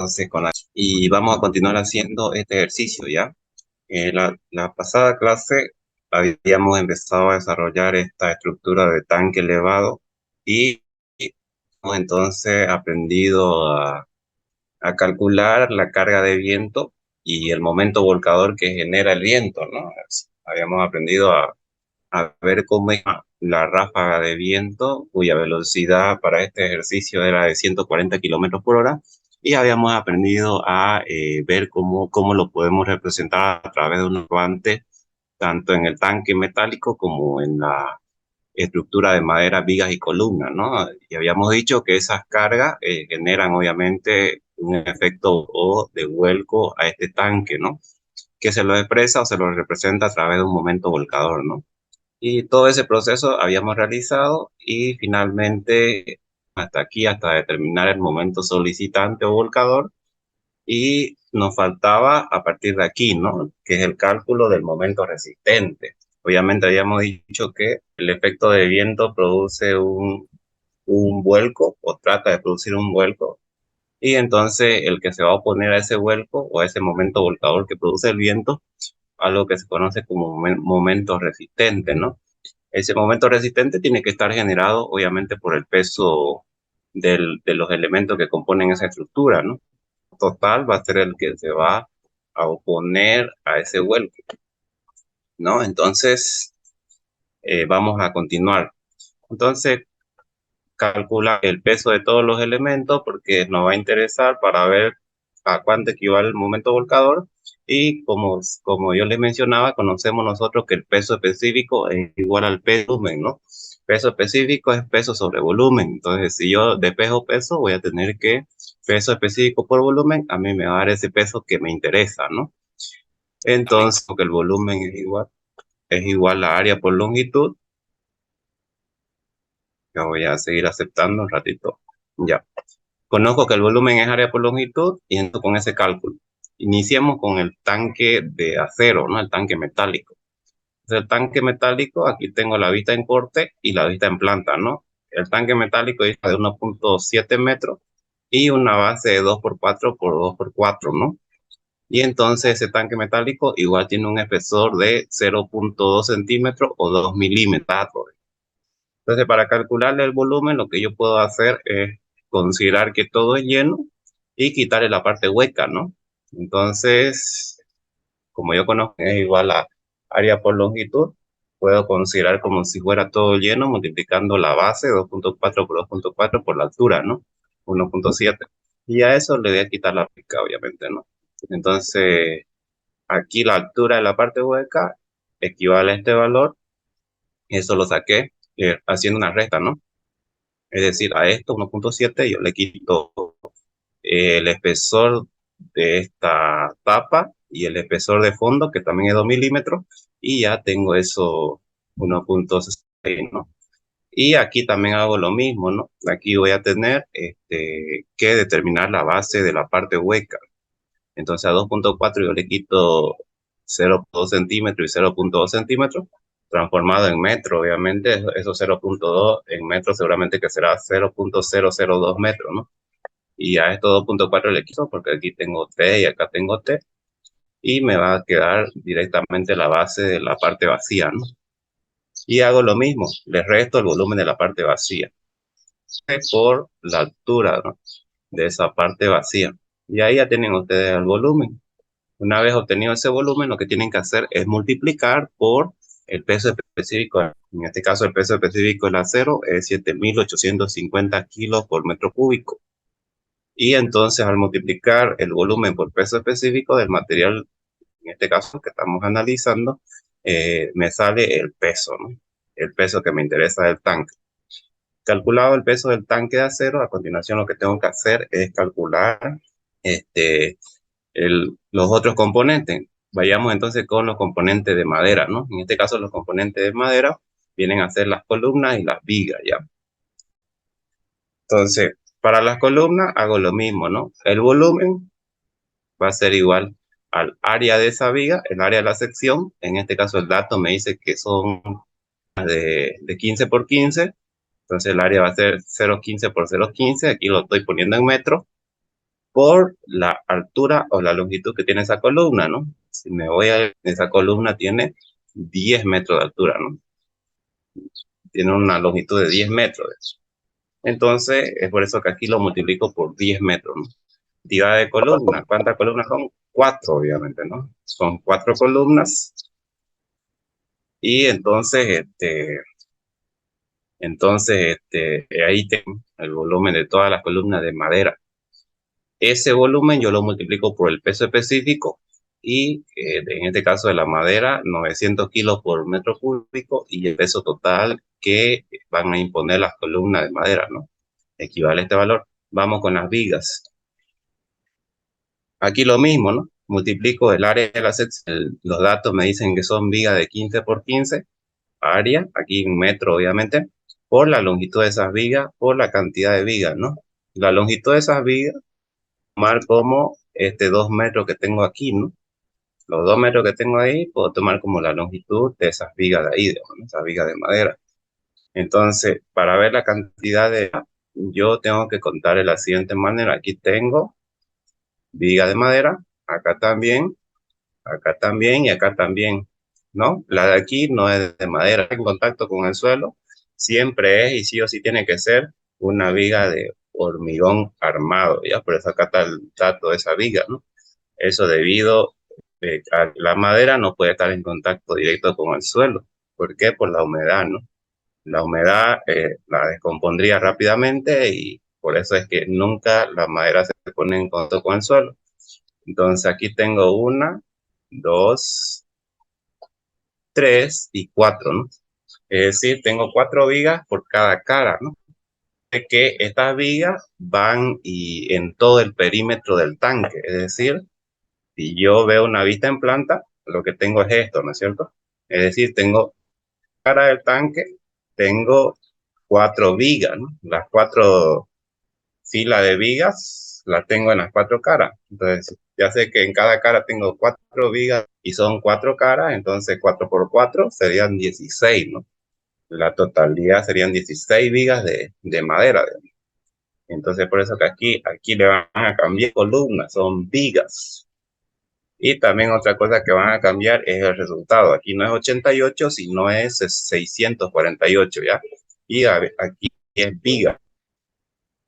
Entonces, y vamos a continuar haciendo este ejercicio, ¿ya? La pasada clase habíamos empezado a desarrollar esta estructura de tanque elevado y hemos entonces aprendido a calcular la carga de viento y el momento volcador que genera el viento, ¿no? Habíamos aprendido a ver cómo es la ráfaga de viento, cuya velocidad para este ejercicio era de 140 kilómetros por hora, y habíamos aprendido a ver cómo lo podemos representar a través de un guante, tanto en el tanque metálico como en la estructura de madera, vigas y columnas, ¿no? Y habíamos dicho que esas cargas generan obviamente un efecto o de vuelco a este tanque, ¿no? Que se lo expresa o se lo representa a través de un momento volcador, ¿no? Y todo ese proceso habíamos realizado y finalmente hasta aquí, hasta determinar el momento solicitante o volcador, y nos faltaba a partir de aquí, ¿no? Que es el cálculo del momento resistente. Obviamente habíamos dicho que el efecto de viento produce un vuelco o trata de producir un vuelco, y entonces el que se va a oponer a ese vuelco o a ese momento volcador que produce el viento, algo que se conoce como momento resistente, ¿no? Ese momento resistente tiene que estar generado, obviamente, por el peso de los elementos que componen esa estructura, ¿no? Total va a ser el que se va a oponer a ese vuelco, ¿no? Entonces, vamos a continuar. Entonces, calcula el peso de todos los elementos porque nos va a interesar para ver a cuánto equivale el momento volcador. Y como yo les mencionaba, conocemos nosotros que el peso específico es igual al peso volumen, ¿no? Peso específico es peso sobre volumen. Entonces, si yo despejo peso, voy a tener que peso específico por volumen, a mí me va a dar ese peso que me interesa, ¿no? Entonces, porque el volumen es igual a área por longitud, yo voy a seguir aceptando un ratito. Ya. Conozco que el volumen es área por longitud y entro con ese cálculo. Iniciemos con el tanque de acero, ¿no? El tanque metálico. El tanque metálico, aquí tengo la vista en corte y la vista en planta, ¿no? El tanque metálico es de 1.7 metros y una base de 2x4 por 2x4, ¿no? Y entonces ese tanque metálico igual tiene un espesor de 0.2 centímetros o 2 milímetros. Entonces, para calcularle el volumen, lo que yo puedo hacer es considerar que todo es lleno y quitarle la parte hueca, ¿no? Entonces, como yo conozco que es igual a área por longitud, puedo considerar como si fuera todo lleno multiplicando la base 2.4 por 2.4 por la altura, ¿no? 1.7. Y a eso le voy a quitar la hueca, obviamente, ¿no? Entonces, aquí la altura de la parte hueca equivale a este valor. Eso lo saqué haciendo una resta, ¿no? Es decir, a esto 1.7 yo le quito el espesor de esta tapa y el espesor de fondo, que también es 2 milímetros, y ya tengo eso 1.6, ¿no? Y aquí también hago lo mismo, ¿no? Aquí voy a tener que determinar la base de la parte hueca. Entonces a 2.4 yo le quito 0.2 centímetros y 0.2 centímetros, transformado en metro, obviamente, eso 0.2 en metros seguramente que será 0.002 metros, ¿no? Y a esto 2.4 le quito porque aquí tengo T y acá tengo T, y me va a quedar directamente la base de la parte vacía, ¿no? Y hago lo mismo, le resto el volumen de la parte vacía por la altura, ¿no? De esa parte vacía. Y ahí ya tienen ustedes el volumen. Una vez obtenido ese volumen, lo que tienen que hacer es multiplicar por el peso específico. En este caso, el peso específico del acero es 7.850 kilos por metro cúbico. Y entonces, al multiplicar el volumen por peso específico del material, en este caso que estamos analizando, me sale el peso, ¿no? El peso que me interesa del tanque. Calculado el peso del tanque de acero, a continuación lo que tengo que hacer es calcular este, los otros componentes. Vayamos entonces con los componentes de madera, ¿no? En este caso, los componentes de madera vienen a ser las columnas y las vigas, ¿ya? Entonces, para las columnas hago lo mismo, ¿no? El volumen va a ser igual al área de esa viga, el área de la sección. En este caso, el dato me dice que son de 15 por 15. Entonces, el área va a ser 0.15 por 0.15. Aquí lo estoy poniendo en metros. por la altura o la longitud que tiene esa columna, ¿no? Si me voy a esa columna tiene 10 metros de altura, ¿no? Tiene una longitud de 10 metros. Entonces, es por eso que aquí lo multiplico por 10 metros, ¿no? Cantidad de columnas. ¿Cuántas columnas son? 4, obviamente, ¿no? Son 4 columnas. Y entonces, ahí tengo el volumen de todas las columnas de madera. Ese volumen yo lo multiplico por el peso específico y en este caso de la madera, 900 kilos por metro cúbico y el peso total que van a imponer las columnas de madera, ¿no? Equivale a este valor. Vamos con las vigas. Aquí lo mismo, ¿no? Multiplico el área de la sección. Los datos me dicen que son vigas de 15 por 15, área, aquí un metro obviamente, por la longitud de esas vigas, por la cantidad de vigas, ¿no? La longitud de esas vigas tomar como 2 metros que tengo aquí, ¿no? Los 2 metros que tengo ahí, puedo tomar como la longitud de esas vigas de ahí, ¿no? Esas vigas de madera. Entonces, para ver la cantidad yo tengo que contar de la siguiente manera. Aquí tengo viga de madera, acá también y acá también, ¿no? La de aquí no es de madera, en contacto con el suelo, siempre es y sí o sí tiene que ser una viga de hormigón armado, ¿ya? Por eso acá está el dato de esa viga, ¿no? Eso debido a la madera no puede estar en contacto directo con el suelo. ¿Por qué? Por la humedad, ¿no? La humedad la descompondría rápidamente y por eso es que nunca la madera se pone en contacto con el suelo. Entonces aquí tengo 1, 2, 3 y 4, ¿no? Es decir, tengo 4 vigas por cada cara, ¿no? De que estas vigas van y en todo el perímetro del tanque, es decir, si yo veo una vista en planta, lo que tengo es esto, ¿no es cierto? Es decir, tengo cara del tanque, tengo 4 vigas, ¿no? Las 4 filas de vigas las tengo en las 4 caras. Entonces, ya sé que en cada cara tengo 4 vigas y son 4 caras, entonces 4 por 4 serían 16, ¿no? La totalidad serían 16 vigas de madera. Entonces, por eso que aquí le van a cambiar columnas, son vigas. Y también otra cosa que van a cambiar es el resultado. Aquí no es 88, sino es 648, ¿ya? Y aquí es viga,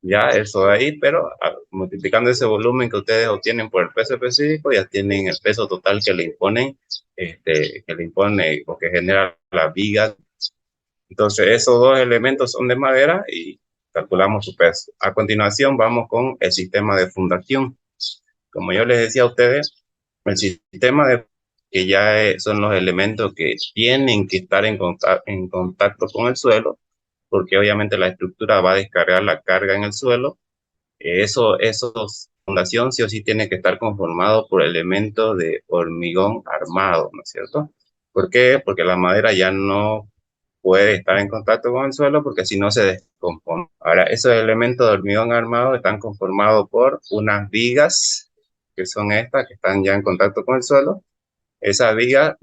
ya eso de ahí, pero multiplicando ese volumen que ustedes obtienen por el peso específico, ya tienen el peso total que le imponen, que le impone o que genera la viga. Entonces, esos dos elementos son de madera y calculamos su peso. A continuación, vamos con el sistema de fundación. Como yo les decía a ustedes, el sistema de que ya son los elementos que tienen que estar en contacto con el suelo, porque obviamente la estructura va a descargar la carga en el suelo. Esos fundación sí o sí tiene que estar conformado por elementos de hormigón armado, ¿no es cierto? ¿Por qué? Porque la madera ya no puede estar en contacto con el suelo porque si no se descompone. Ahora, esos elementos de hormigón armado están conformados por unas vigas, que son estas, que están ya en contacto con el suelo. Esas vigas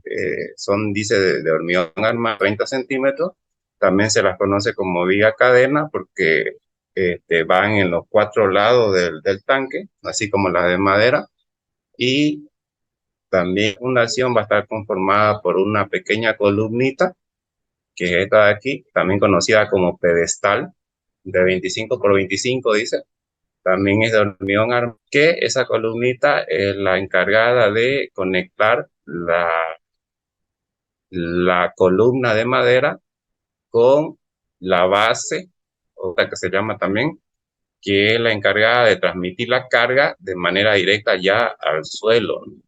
dice, de hormigón armado 30 centímetros. También se las conoce como viga cadena porque van en los 4 lados del tanque, así como las de madera. Y también la fundación va a estar conformada por una pequeña columnita que es esta de aquí, también conocida como pedestal, de 25 por 25, dice. También es de hormigón armado, que esa columnita es la encargada de conectar la columna de madera con la base, otra que se llama también, que es la encargada de transmitir la carga de manera directa ya al suelo, ¿no?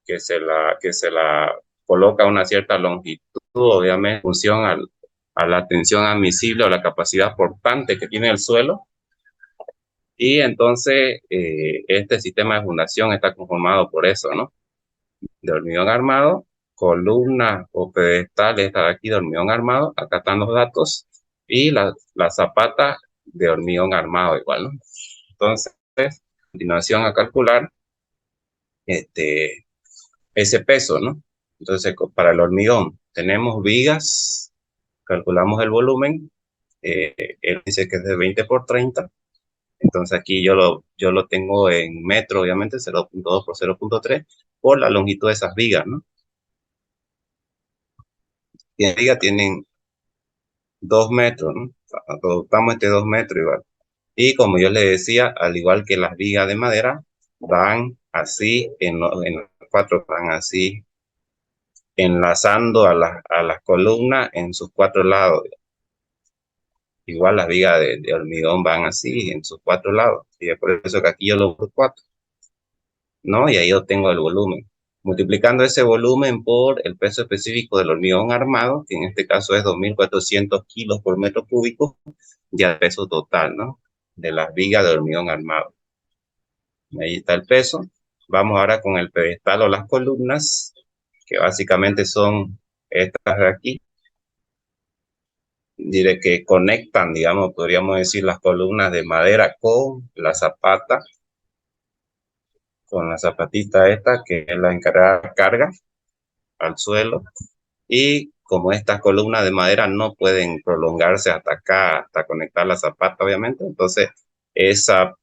que se la coloca a una cierta longitud, obviamente, en función a la tensión admisible o la capacidad portante que tiene el suelo. Y entonces, este sistema de fundación está conformado por eso, ¿no? De hormigón armado, columna o pedestal, esta de aquí de hormigón armado, acá están los datos, y la zapata de hormigón armado igual, ¿no? Entonces, a continuación a calcular ese peso, ¿no? Entonces, para el hormigón, tenemos vigas, calculamos el volumen, él dice que es de 20 por 30, Entonces aquí yo lo tengo en metro, obviamente, 0.2 por 0.3 por la longitud de esas vigas, ¿no? Y las vigas tienen 2 metros, ¿no? Adoptamos este 2 metros igual. Y como yo le decía, al igual que las vigas de madera, van así, en los cuatro van así, enlazando a las columnas en sus cuatro lados. Igual las vigas de hormigón van así, en sus cuatro lados. Y es por eso que aquí yo lo uso cuatro, ¿no? Y ahí obtengo el volumen. Multiplicando ese volumen por el peso específico del hormigón armado, que en este caso es 2.400 kilos por metro cúbico, ya el peso total, ¿no? De las vigas de hormigón armado. Ahí está el peso. Vamos ahora con el pedestal o las columnas, que básicamente son estas de aquí. Diré que conectan, digamos, podríamos decir las columnas de madera con la zapata, con la zapatita esta, que es la encargada de carga al suelo. Y como estas columnas de madera no pueden prolongarse hasta acá, hasta conectar la zapata, obviamente, entonces esa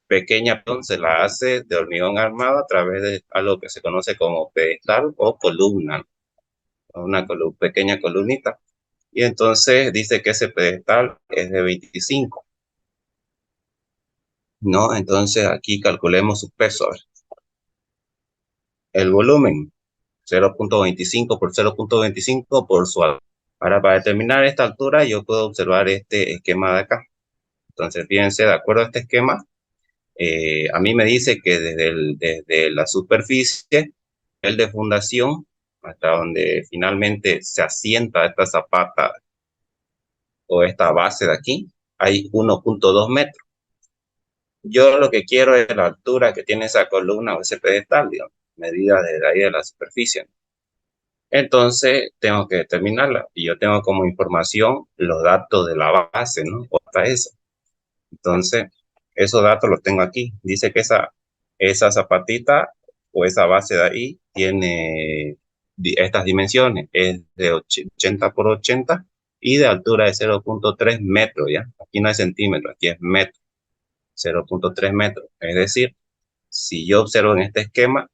pequeña se la hace de hormigón armado a través de algo que se conoce como pedestal o columna, una pequeña columnita. Y entonces dice que ese pedestal es de 25, ¿no? Entonces aquí calculemos su peso. A ver. El volumen, 0.25 por 0.25 por su altura. Ahora, para determinar esta altura, yo puedo observar este esquema de acá. Entonces, fíjense, de acuerdo a este esquema, a mí me dice que desde la superficie, el de fundación, hasta donde finalmente se asienta esta zapata o esta base de aquí, hay 1.2 metros. Yo lo que quiero es la altura que tiene esa columna o ese pedestal, digamos, medida desde ahí de la superficie. Entonces, tengo que determinarla y yo tengo como información los datos de la base, ¿no? O hasta esa. Entonces, esos datos los tengo aquí. Dice que esa zapatita o esa base de ahí tiene estas dimensiones. Es de 80 por 80 y de altura de 0.3 metros, ¿ya? Aquí no es centímetro, aquí es metro. 0.3 metros. Es decir, si yo observo en este esquema,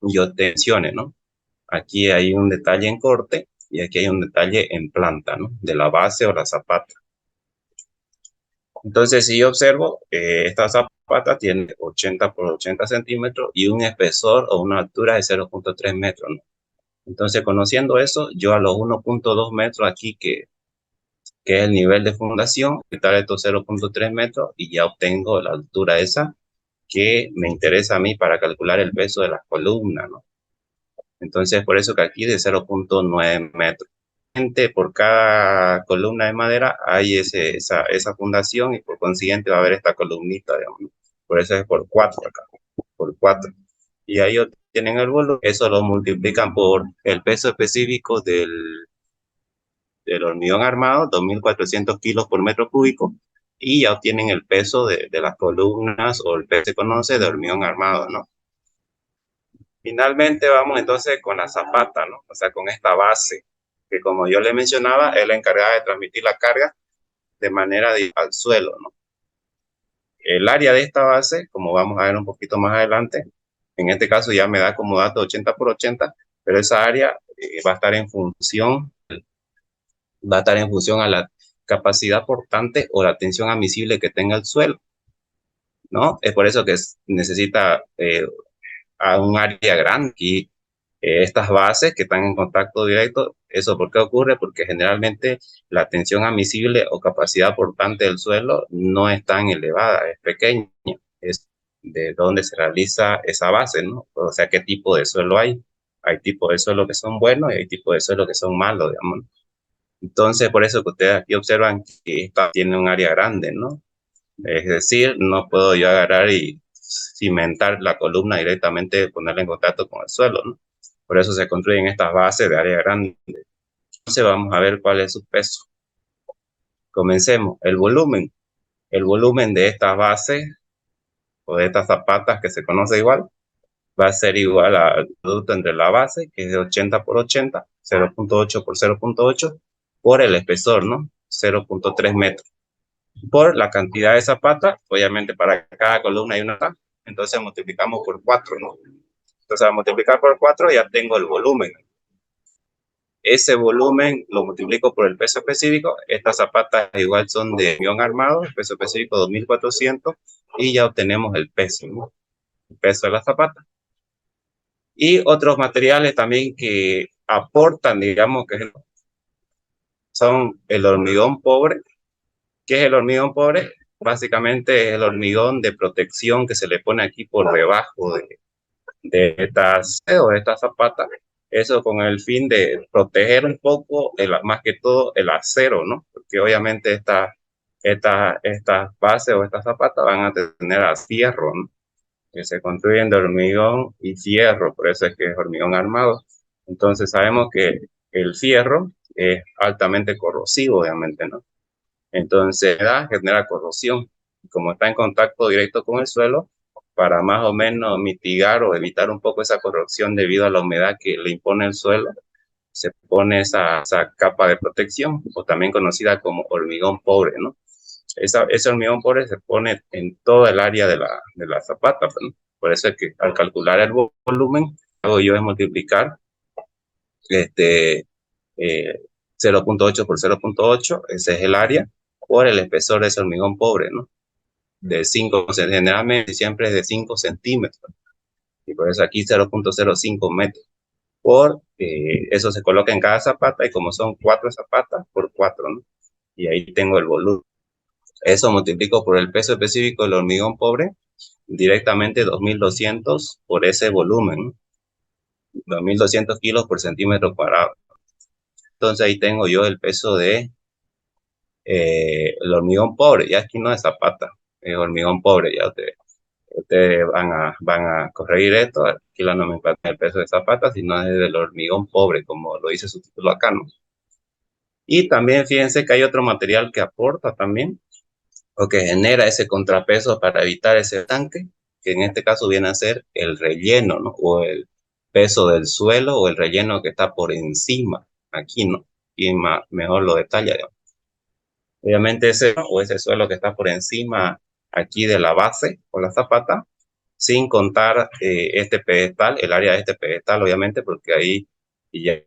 yo tensione, ¿no? Aquí hay un detalle en corte y aquí hay un detalle en planta, ¿no? De la base o la zapata. Entonces, si yo observo, esta zapata tiene 80 por 80 centímetros y un espesor o una altura de 0.3 metros, ¿no? Entonces, conociendo eso, yo a los 1.2 metros aquí, que es el nivel de fundación, quitar estos 0.3 metros y ya obtengo la altura esa que me interesa a mí para calcular el peso de las columnas, ¿no? Entonces, por eso que aquí de 0.9 metros. Por cada columna de madera hay esa fundación y por consiguiente va a haber esta columnita, digamos, ¿no? Por eso es por 4 acá, por 4. Y ahí obtienen el volumen, eso lo multiplican por el peso específico del hormigón armado, 2.400 kilos por metro cúbico, y ya obtienen el peso de las columnas o el peso se conoce de hormigón armado, ¿no? Finalmente vamos entonces con la zapata, ¿no? O sea, con esta base, que como yo le mencionaba, es la encargada de transmitir la carga de manera al suelo, ¿no? El área de esta base, como vamos a ver un poquito más adelante, en este caso ya me da como dato 80 por 80, pero esa área va a estar en función, a la capacidad portante o la tensión admisible que tenga el suelo, ¿no? Es por eso que necesita a un área grande. Y estas bases que están en contacto directo, ¿eso por qué ocurre? Porque generalmente la tensión admisible o capacidad portante del suelo no es tan elevada, es pequeña, es de donde se realiza esa base, ¿no? O sea, ¿qué tipo de suelo hay? Hay tipos de suelo que son buenos y hay tipos de suelo que son malos, digamos. Entonces, por eso que ustedes aquí observan que esta tiene un área grande, ¿no? Es decir, no puedo yo agarrar y cimentar la columna directamente, ponerla en contacto con el suelo, ¿no? Por eso se construyen estas bases de área grande. Entonces vamos a ver cuál es su peso. Comencemos. El volumen. El volumen de estas bases o de estas zapatas que se conoce igual, va a ser igual al producto entre la base, que es de 80 por 80, 0.8 por 0.8, por el espesor, ¿no? 0.3 metros. por la cantidad de zapatas. Obviamente para cada columna hay una tabla, entonces multiplicamos por 4, ¿no? Entonces al multiplicar por 4 ya tengo el volumen. Ese volumen lo multiplico por el peso específico. Estas zapatas igual son de hormigón armado, el peso específico 2400, y ya obtenemos el peso, ¿no? El peso de la zapata. Y otros materiales también que aportan, digamos, que son el hormigón pobre. ¿Qué es el hormigón pobre? Básicamente es el hormigón de protección que se le pone aquí por debajo de estas zapatas. Eso con el fin de proteger un poco, más que todo, el acero, ¿no? Porque obviamente estas bases o estas zapatas van a tener a fierro, ¿no? Que se construyen de hormigón y fierro, por eso es que es hormigón armado. Entonces sabemos que el fierro es altamente corrosivo, obviamente, ¿no? Entonces genera corrosión. Como está en contacto directo con el suelo, para más o menos mitigar o evitar un poco esa corrosión debido a la humedad que le impone el suelo, se pone esa capa de protección, o también conocida como hormigón pobre, ¿no? Ese hormigón pobre se pone en toda el área de la zapata, ¿no? Por eso es que al calcular el volumen, hago yo es multiplicar este, eh, 0.8 por 0.8, ese es el área, por el espesor de ese hormigón pobre, ¿no? De 5, generalmente siempre es de 5 centímetros, y por eso aquí 0.05 metros. Eso se coloca en cada zapata, y como son 4 zapatas, por 4, ¿no? Y ahí tengo el volumen. Eso multiplico por el peso específico del hormigón pobre, directamente 2200 por ese volumen, ¿no? 2200 kilos por centímetro cuadrado. Entonces ahí tengo yo el peso de el hormigón pobre. Ya aquí no es zapata, es hormigón pobre. Ya ustedes van a corregir esto. Aquí la nomenclatura del peso de zapata, sino es del hormigón pobre, como lo dice su título acá, ¿no? Y también fíjense que hay otro material que aporta también, o que genera ese contrapeso para evitar ese tanque, que en este caso viene a ser el relleno, ¿no? O el peso del suelo, o el relleno que está por encima, aquí, ¿no? Y mejor lo detalla, digamos. Obviamente ese suelo que está por encima aquí de la base o la zapata, sin contar este pedestal, el área de este pedestal, obviamente, porque ahí ya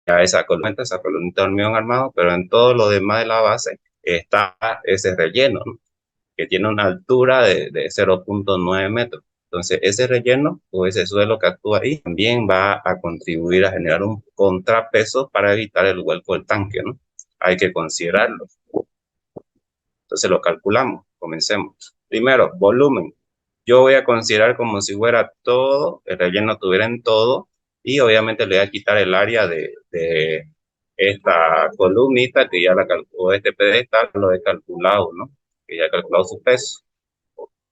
esa columnita de hormigón armado, pero en todo lo demás de la base está ese relleno, ¿no? Que tiene una altura de 0.9 metros. Entonces, ese relleno o ese suelo que actúa ahí también va a contribuir a generar un contrapeso para evitar el vuelco del tanque, ¿no? Hay que considerarlo. Entonces lo calculamos. Comencemos. Primero, volumen. Yo voy a considerar como si fuera todo, el relleno estuviera en todo, y obviamente le voy a quitar el área de esta columnita que ya la calculó, este pedestal lo he calculado, ¿no? Que ya he calculado su peso.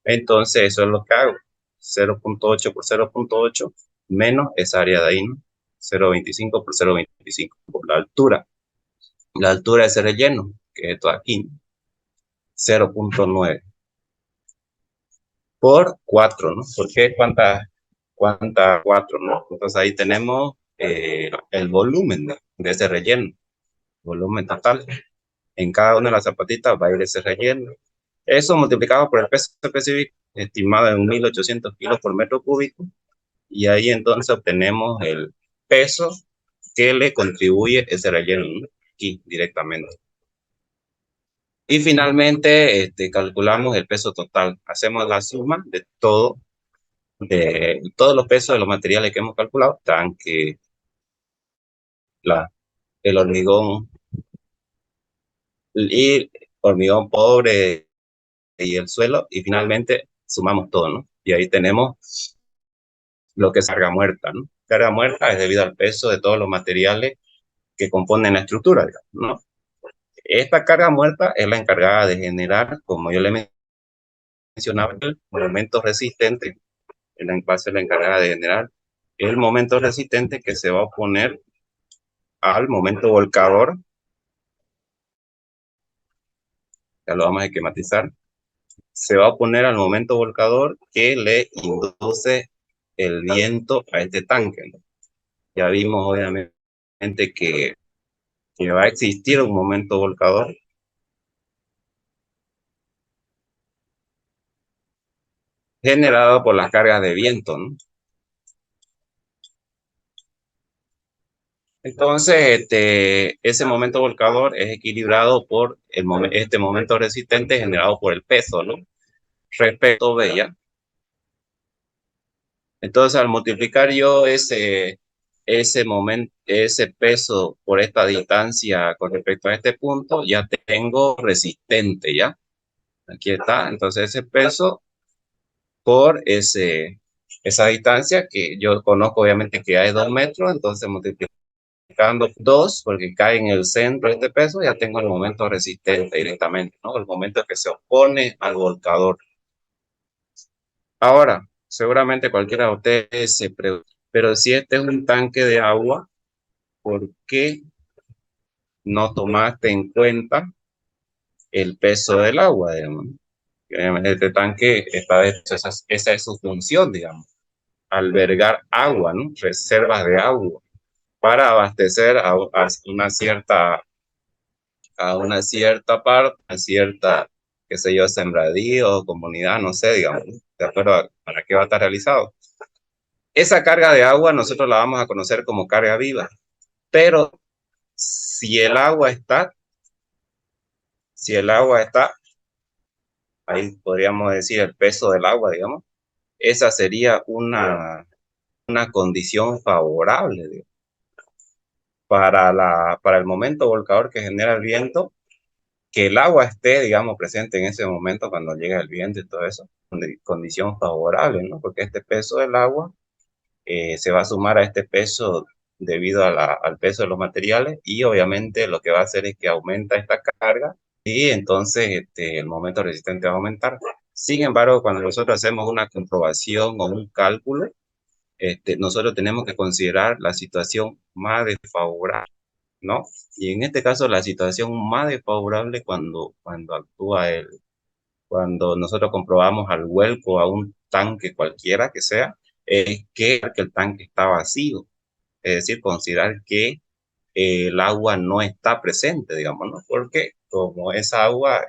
Entonces eso es lo que hago. 0.8 por 0.8 menos esa área de ahí, ¿no? 0.25 por 0.25 por la altura. La altura de ese relleno, que es esto aquí, 0.9 por 4, ¿no? ¿Por qué? ¿Cuánta 4, no? Entonces ahí tenemos el volumen de ese relleno, volumen total. En cada una de las zapatitas va a ir ese relleno. Eso multiplicado por el peso específico, estimado en 1800 kilos por metro cúbico, y ahí entonces obtenemos el peso que le contribuye ese relleno, ¿no? Aquí directamente. Y finalmente calculamos el peso total. Hacemos la suma de todos los pesos de los materiales que hemos calculado, tanque, el hormigón y hormigón pobre y el suelo, y finalmente sumamos todo, ¿no? Y ahí tenemos lo que es carga muerta, ¿no? Carga muerta es debido al peso de todos los materiales que componen la estructura, ¿no? Esta carga muerta es la encargada de generar, como yo le mencionaba, el momento resistente. En la base es la encargada de generar el momento resistente que se va a oponer al momento volcador. Ya lo vamos a esquematizar. Se va a oponer al momento volcador que le induce el viento a este tanque, ¿no? Ya vimos obviamente que va a existir un momento volcador generado por las cargas de viento, ¿no? Entonces, ese momento volcador es equilibrado por este momento resistente generado por el peso, ¿no? Respecto de ella. Entonces, al multiplicar yo ese momento, ese peso por esta distancia con respecto a este punto, ya tengo resistente, ¿ya? Aquí está. Entonces, ese peso por esa distancia que yo conozco, obviamente, que hay 2 metros, entonces multiplicando 2, porque cae en el centro de este peso, ya tengo el momento resistente directamente, ¿no? El momento que se opone al volcador. Ahora, seguramente cualquiera de ustedes se pregunta, pero si este es un tanque de agua, ¿por qué no tomaste en cuenta el peso del agua, digamos? Este tanque está hecho, esa es su función, digamos, albergar agua, ¿no? Reservas de agua para abastecer a una cierta parte, a cierta, qué sé yo, sembradío, comunidad, no sé, digamos, de acuerdo a para qué va a estar realizado. Esa carga de agua nosotros la vamos a conocer como carga viva, pero si el agua está, si el agua está, ahí podríamos decir el peso del agua, digamos, esa sería una condición favorable, digamos, para el momento volcador que genera el viento, que el agua esté, digamos, presente en ese momento cuando llega el viento y todo eso, condición favorable, ¿no? Porque este peso del agua se va a sumar a este peso debido al peso de los materiales y obviamente lo que va a hacer es que aumenta esta carga y entonces el momento resistente va a aumentar. Sin embargo, cuando nosotros hacemos una comprobación o un cálculo, nosotros tenemos que considerar la situación más desfavorable, ¿no? Y en este caso, la situación más desfavorable cuando actúa cuando nosotros comprobamos al vuelco a un tanque cualquiera que sea, es que el tanque está vacío. Es decir, considerar que el agua no está presente, digamos, ¿no? Porque como esa agua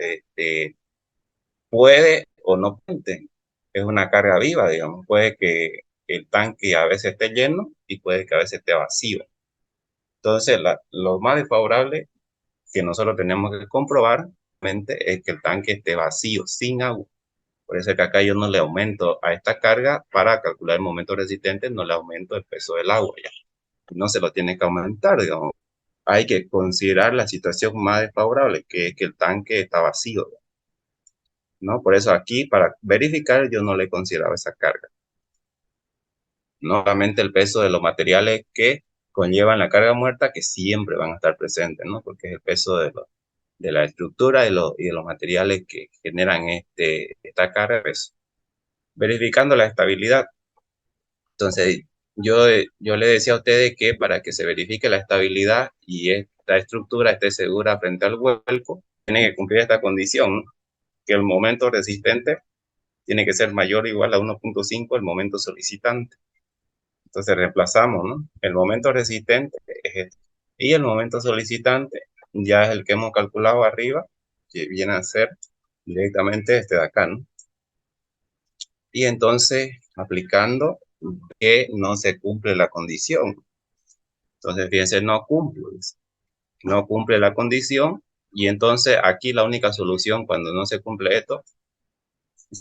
puede o no puede, es una carga viva, digamos, puede que el tanque a veces esté lleno y puede que a veces esté vacío. Entonces, lo más desfavorable que nosotros tenemos que comprobar es que el tanque esté vacío, sin agua. Por eso es que acá yo no le aumento a esta carga para calcular el momento resistente, no le aumento el peso del agua ya. No se lo tiene que aumentar, digamos. Hay que considerar la situación más desfavorable, que es que el tanque está vacío, ¿no? Por eso aquí, para verificar, yo no le consideraba esa carga. No solamente el peso de los materiales que conllevan la carga muerta, que siempre van a estar presentes, ¿no? Porque es el peso de la estructura y de los materiales que generan esta carga de peso. Verificando la estabilidad. Entonces, yo le decía a ustedes que para que se verifique la estabilidad y esta estructura esté segura frente al vuelco, tiene que cumplir esta condición, ¿no? Que el momento resistente tiene que ser mayor o igual a 1.5 el momento solicitante. Entonces reemplazamos, ¿no? El momento resistente es este. Y el momento solicitante ya es el que hemos calculado arriba, que viene a ser directamente este de acá, ¿no? Y entonces, aplicando que no se cumple la condición. Entonces, fíjense, no cumple la condición. Y entonces, aquí la única solución cuando no se cumple esto,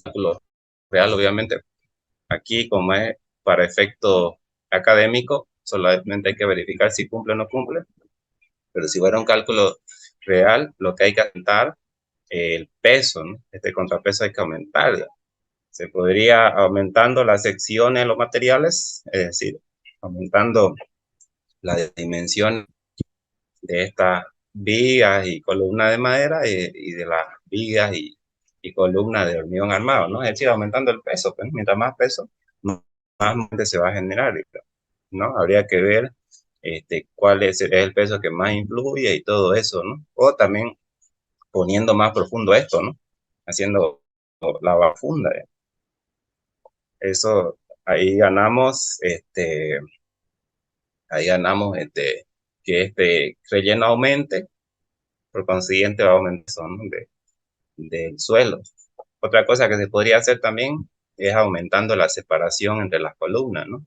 cálculo real, obviamente, aquí como es para efecto académico, solamente hay que verificar si cumple o no cumple. Pero si fuera un cálculo real, lo que hay que aumentar el peso, ¿no? Este contrapeso hay que aumentarlo. Se podría aumentando las secciones de los materiales, es decir, aumentando la dimensión de estas vigas y columnas de madera y de las vigas y columnas de hormigón armado, ¿no? Es decir, aumentando el peso, pues, mientras más peso, más se va a generar, ¿no? Habría que ver cuál es el peso que más influye y todo eso, ¿no? O también poniendo más profundo esto, ¿no? Haciendo la profunda. Eso, ahí ganamos, que este relleno aumente, por consiguiente va a aumentar el son del suelo. Otra cosa que se podría hacer también es aumentando la separación entre las columnas, ¿no?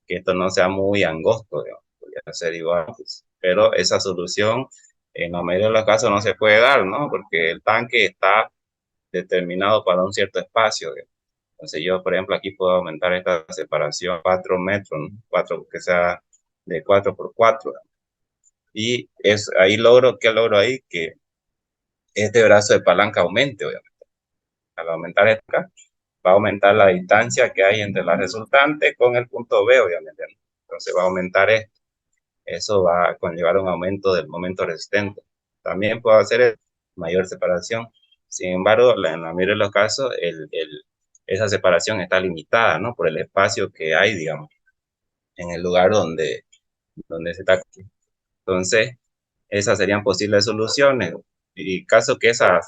Que esto no sea muy angosto, digamos, podría ser igual, pues. Pero esa solución en la mayoría de los casos no se puede dar, ¿no? Porque el tanque está determinado para un cierto espacio, digamos. Entonces yo, por ejemplo, aquí puedo aumentar esta separación 4 metros, ¿no? 4, que sea de 4 por 4. Y es, ahí logro, ¿qué logro ahí? Que este brazo de palanca aumente, obviamente. Al aumentar esta, va a aumentar la distancia que hay entre la resultante con el punto B, obviamente, ¿no? Entonces va a aumentar esto. Eso va a conllevar un aumento del momento resistente. También puedo hacer mayor separación. Sin embargo, en la mayoría de los casos, esa separación está limitada, ¿no? Por el espacio que hay, digamos, en el lugar donde se está. Entonces, esas serían posibles soluciones. Y caso que esa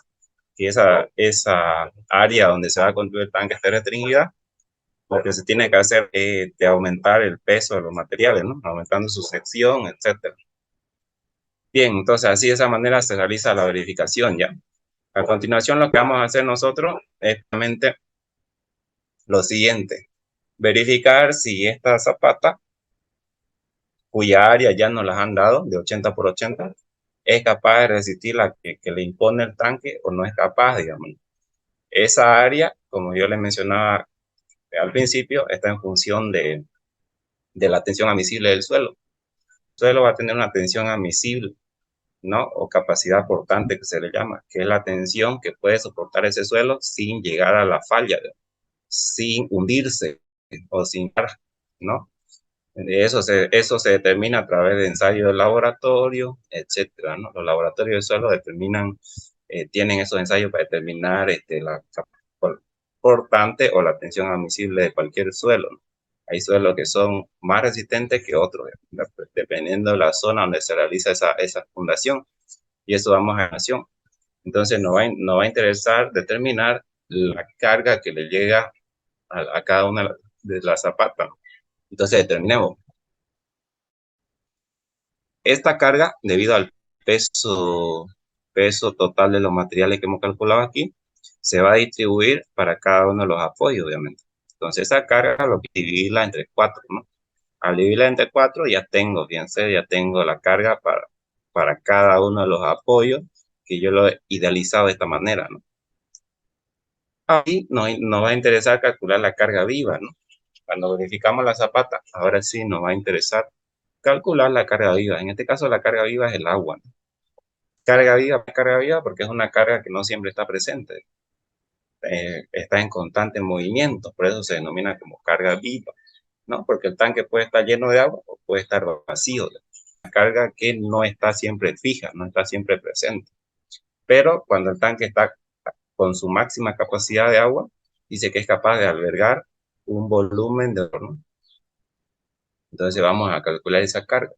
área donde se va a construir el tanque esté restringida, lo que se tiene que hacer es de aumentar el peso de los materiales, ¿no? Aumentando su sección, etcétera. Bien, entonces así de esa manera se realiza la verificación ya. A continuación lo que vamos a hacer nosotros es realmente lo siguiente. Verificar si esta zapata, cuya área ya nos las han dado de 80 por 80, es capaz de resistir la que le impone el tanque o no es capaz, digamos. Esa área, como yo les mencionaba al principio, está en función de la tensión admisible del suelo. El suelo va a tener una tensión admisible, ¿no? O capacidad portante que se le llama, que es la tensión que puede soportar ese suelo sin llegar a la falla, sin hundirse o sin, ¿no? Eso se determina a través de ensayos de laboratorio, etcétera, ¿no? Los laboratorios de suelo determinan, tienen esos ensayos para determinar la portante o la tensión admisible de cualquier suelo, ¿no? Hay suelos que son más resistentes que otros, dependiendo de la zona donde se realiza esa fundación. Y eso vamos a nación. Entonces nos va a interesar determinar la carga que le llega a cada una de las zapatas. Entonces determinemos. Esta carga, debido al peso total de los materiales que hemos calculado aquí, se va a distribuir para cada uno de los apoyos, obviamente. Entonces esa carga lo que dividirla entre 4, ¿no? Al dividirla entre 4 ya tengo, fíjense, ya tengo la carga para cada uno de los apoyos que yo lo he idealizado de esta manera, ¿no? Ahí nos va a interesar calcular la carga viva, ¿no? Cuando verificamos la zapata, ahora sí nos va a interesar calcular la carga viva. En este caso la carga viva es el agua, ¿no? Carga viva porque es una carga que no siempre está presente, está en constante movimiento, por eso se denomina como carga viva, ¿no? Porque el tanque puede estar lleno de agua o puede estar vacío. Una carga que no está siempre fija, no está siempre presente. Pero cuando el tanque está con su máxima capacidad de agua, dice que es capaz de albergar un volumen de horno. Entonces vamos a calcular esa carga.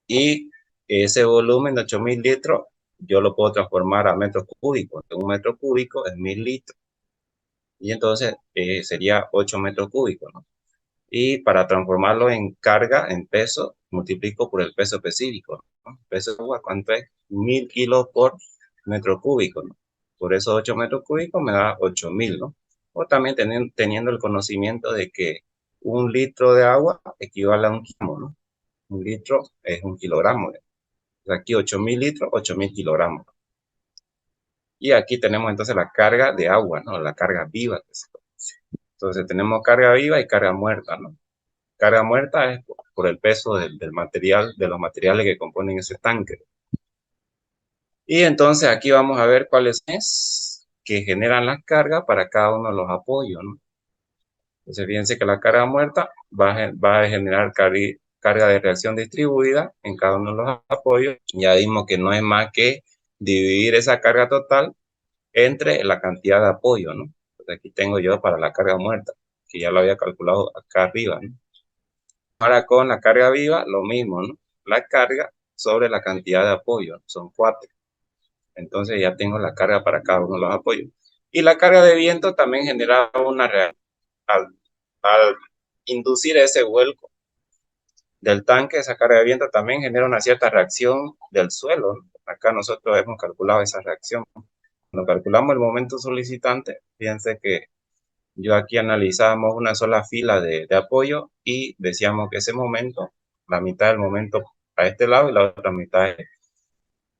Y ese volumen de 8.000 litros, yo lo puedo transformar a metros cúbicos. Un metro cúbico es 1.000 litros. Y entonces sería 8 metros cúbicos, ¿no? Y para transformarlo en carga, en peso, multiplico por el peso específico, ¿no? Peso de agua, ¿cuánto es? 1.000 kilos por metro cúbico, ¿no? Por esos 8 metros cúbicos me da 8.000, ¿no? O también teniendo el conocimiento de que un litro de agua equivale a un kilogramo, ¿no? Un litro es un kilogramo. Aquí 8.000 litros, 8.000 kilogramos. Y aquí tenemos entonces la carga de agua, ¿no? La carga viva. Entonces tenemos carga viva y carga muerta, ¿no? Carga muerta es por el peso del material, de los materiales que componen ese tanque. Y entonces aquí vamos a ver cuáles es que generan la carga para cada uno de los apoyos, ¿no? Entonces fíjense que la carga muerta va a generar carga de reacción distribuida en cada uno de los apoyos. Ya vimos que no es más que dividir esa carga total entre la cantidad de apoyo, ¿no? Entonces aquí tengo yo para la carga muerta, que ya lo había calculado acá arriba, ¿no? Ahora con la carga viva, lo mismo, ¿no? La carga sobre la cantidad de apoyo, son 4. Entonces ya tengo la carga para cada uno de los apoyos. Y la carga de viento también genera una reacción. Al inducir ese vuelco del tanque, esa carga de viento también genera una cierta reacción del suelo, ¿no? Acá nosotros hemos calculado esa reacción. Cuando calculamos el momento solicitante, fíjense que yo aquí analizábamos una sola fila de apoyo y decíamos que ese momento, la mitad del momento a este lado y la otra mitad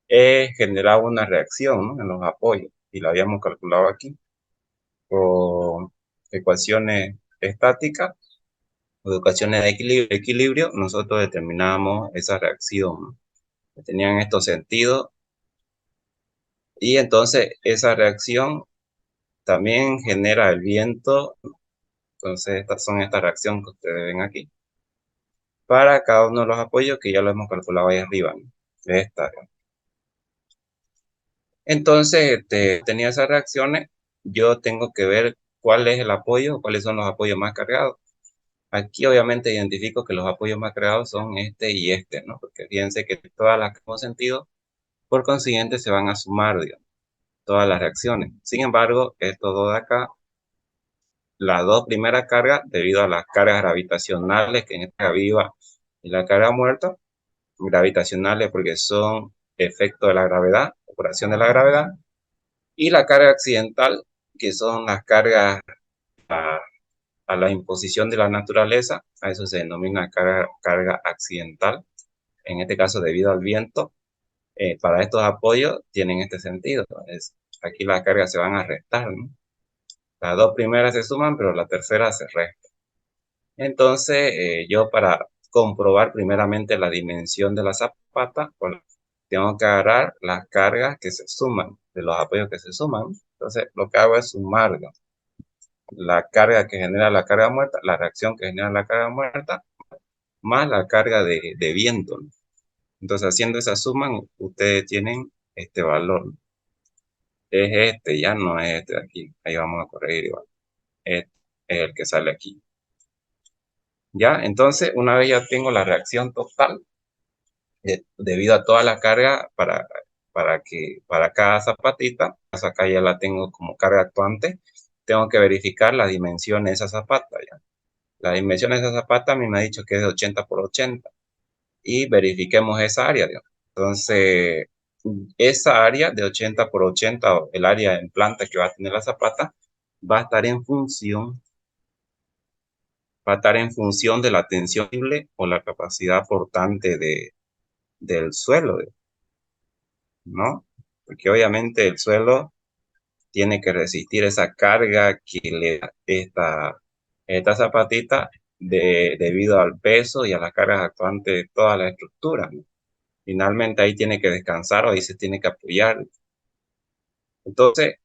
generaba una reacción, ¿no?, en los apoyos, y la habíamos calculado aquí con ecuaciones estáticas o ecuaciones de equilibrio. Nosotros determinábamos esa reacción, ¿no?, que tenían estos sentidos, y entonces esa reacción también genera el viento. Entonces estas son esta reacción que ustedes ven aquí para cada uno de los apoyos, que ya lo hemos calculado ahí arriba, ¿no?, de esta. Entonces, tenía esas reacciones, yo tengo que ver cuál es el apoyo, cuáles son los apoyos más cargados. Aquí obviamente identifico que los apoyos más cargados son este y este, ¿no? Porque fíjense que todas las que hemos sentido, por consiguiente, se van a sumar, digamos, todas las reacciones. Sin embargo, estos dos de acá, las dos primeras cargas, debido a las cargas gravitacionales, que en esta viva y la carga muerta, gravitacionales porque son efecto de la gravedad, operación de la gravedad, y la carga accidental, que son las cargas a la imposición de la naturaleza. A eso se denomina carga accidental, en este caso debido al viento. Para estos apoyos tienen este sentido. Aquí las cargas se van a restar, ¿no? Las dos primeras se suman, pero la tercera se resta. Entonces, yo para comprobar primeramente la dimensión de la zapata, bueno, tengo que agarrar las cargas que se suman, de los apoyos que se suman. Entonces, lo que hago es sumar, ¿no?, la carga que genera la carga muerta, la reacción que genera la carga muerta, más la carga de viento, ¿no? Entonces, haciendo esa suma, ustedes tienen este valor, ¿no? Es este, ya no es este de aquí. Ahí vamos a corregir igual. Este es el que sale aquí. Ya, entonces, una vez ya tengo la reacción total, debido a toda la carga para cada zapatita, pues acá ya la tengo como carga actuante, tengo que verificar la dimensión de esa zapata, ¿ya? La dimensión de esa zapata a mí me ha dicho que es de 80 por 80, y verifiquemos esa área, digamos. Entonces, esa área de 80 por 80, o el área en planta que va a tener la zapata, va a estar en función, de la tensión o la capacidad portante del suelo, ¿no? Porque obviamente el suelo tiene que resistir esa carga que le da esta zapatita debido al peso y a las cargas actuantes de toda la estructura, ¿no? Finalmente ahí tiene que descansar o ahí se tiene que apoyar. Entonces,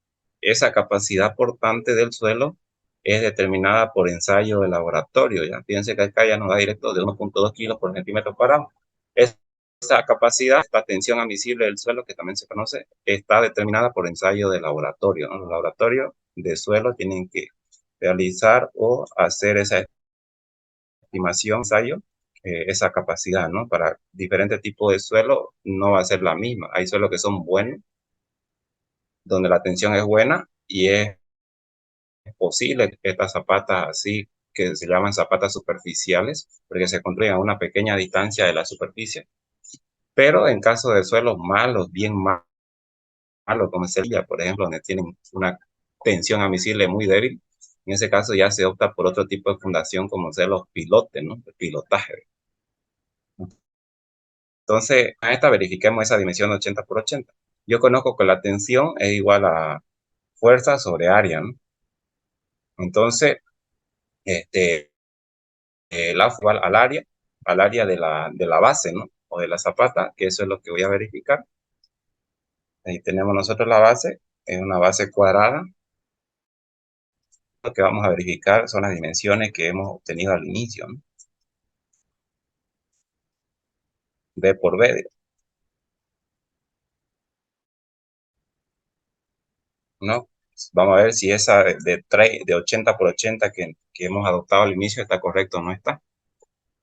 esa capacidad portante del suelo es determinada por ensayo de laboratorio. Ya fíjense que acá ya nos da directo de 1.2 kilos por centímetro cuadrado. Esa capacidad, esta tensión admisible del suelo, que también se conoce, está determinada por ensayo de laboratorio, ¿no? Los laboratorios de suelo tienen que realizar o hacer esa estimación, ensayo, esa capacidad, ¿no? Para diferentes tipos de suelo no va a ser la misma. Hay suelos que son buenos, donde la tensión es buena, y es posible que estas zapatas así, que se llaman zapatas superficiales, porque se construyen a una pequeña distancia de la superficie. Pero en caso de suelos malos, bien malos, como Sevilla, por ejemplo, donde tienen una tensión admisible muy débil, en ese caso ya se opta por otro tipo de fundación, como ser los pilotes, ¿no? El pilotaje. Entonces, a esta verifiquemos esa dimensión de 80 por 80. Yo conozco que la tensión es igual a fuerza sobre área, ¿no? Entonces, la igual al área de la base, ¿no? O de la zapata, que eso es lo que voy a verificar. Ahí tenemos nosotros la base, es una base cuadrada. Lo que vamos a verificar son las dimensiones que hemos obtenido al inicio, ¿no? B por B, ¿no? Vamos a ver si esa de 80 por 80 que hemos adoptado al inicio está correcto o no está.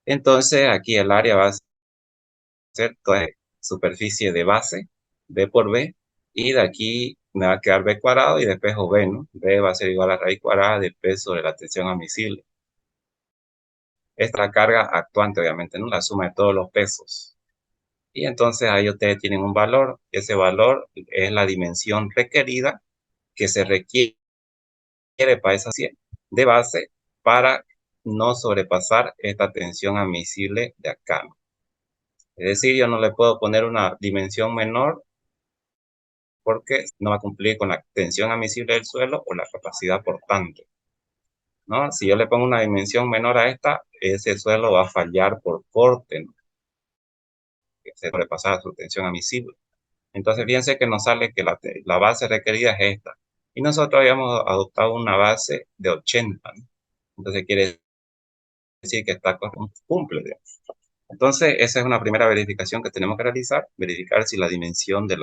Entonces, aquí el área va a ser toda superficie de base, B por B, y de aquí me va a quedar B cuadrado y despejo B, ¿no? B va a ser igual a raíz cuadrada de peso de la tensión admisible. Esta carga actuante, obviamente, ¿no? La suma de todos los pesos. Y entonces ahí ustedes tienen un valor. Ese valor es la dimensión requerida que se requiere para esa de base para no sobrepasar esta tensión admisible de acá. Es decir, yo no le puedo poner una dimensión menor porque no va a cumplir con la tensión admisible del suelo o la capacidad portante, ¿no? Si yo le pongo una dimensión menor a esta, ese suelo va a fallar por corte, ¿no? Que se sobrepasar su tensión admisible. Entonces, fíjense que nos sale que la base requerida es esta. Y nosotros habíamos adoptado una base de 80, ¿no? Entonces, quiere decir que está cumple, digamos. Entonces, esa es una primera verificación que tenemos que realizar, verificar si la dimensión de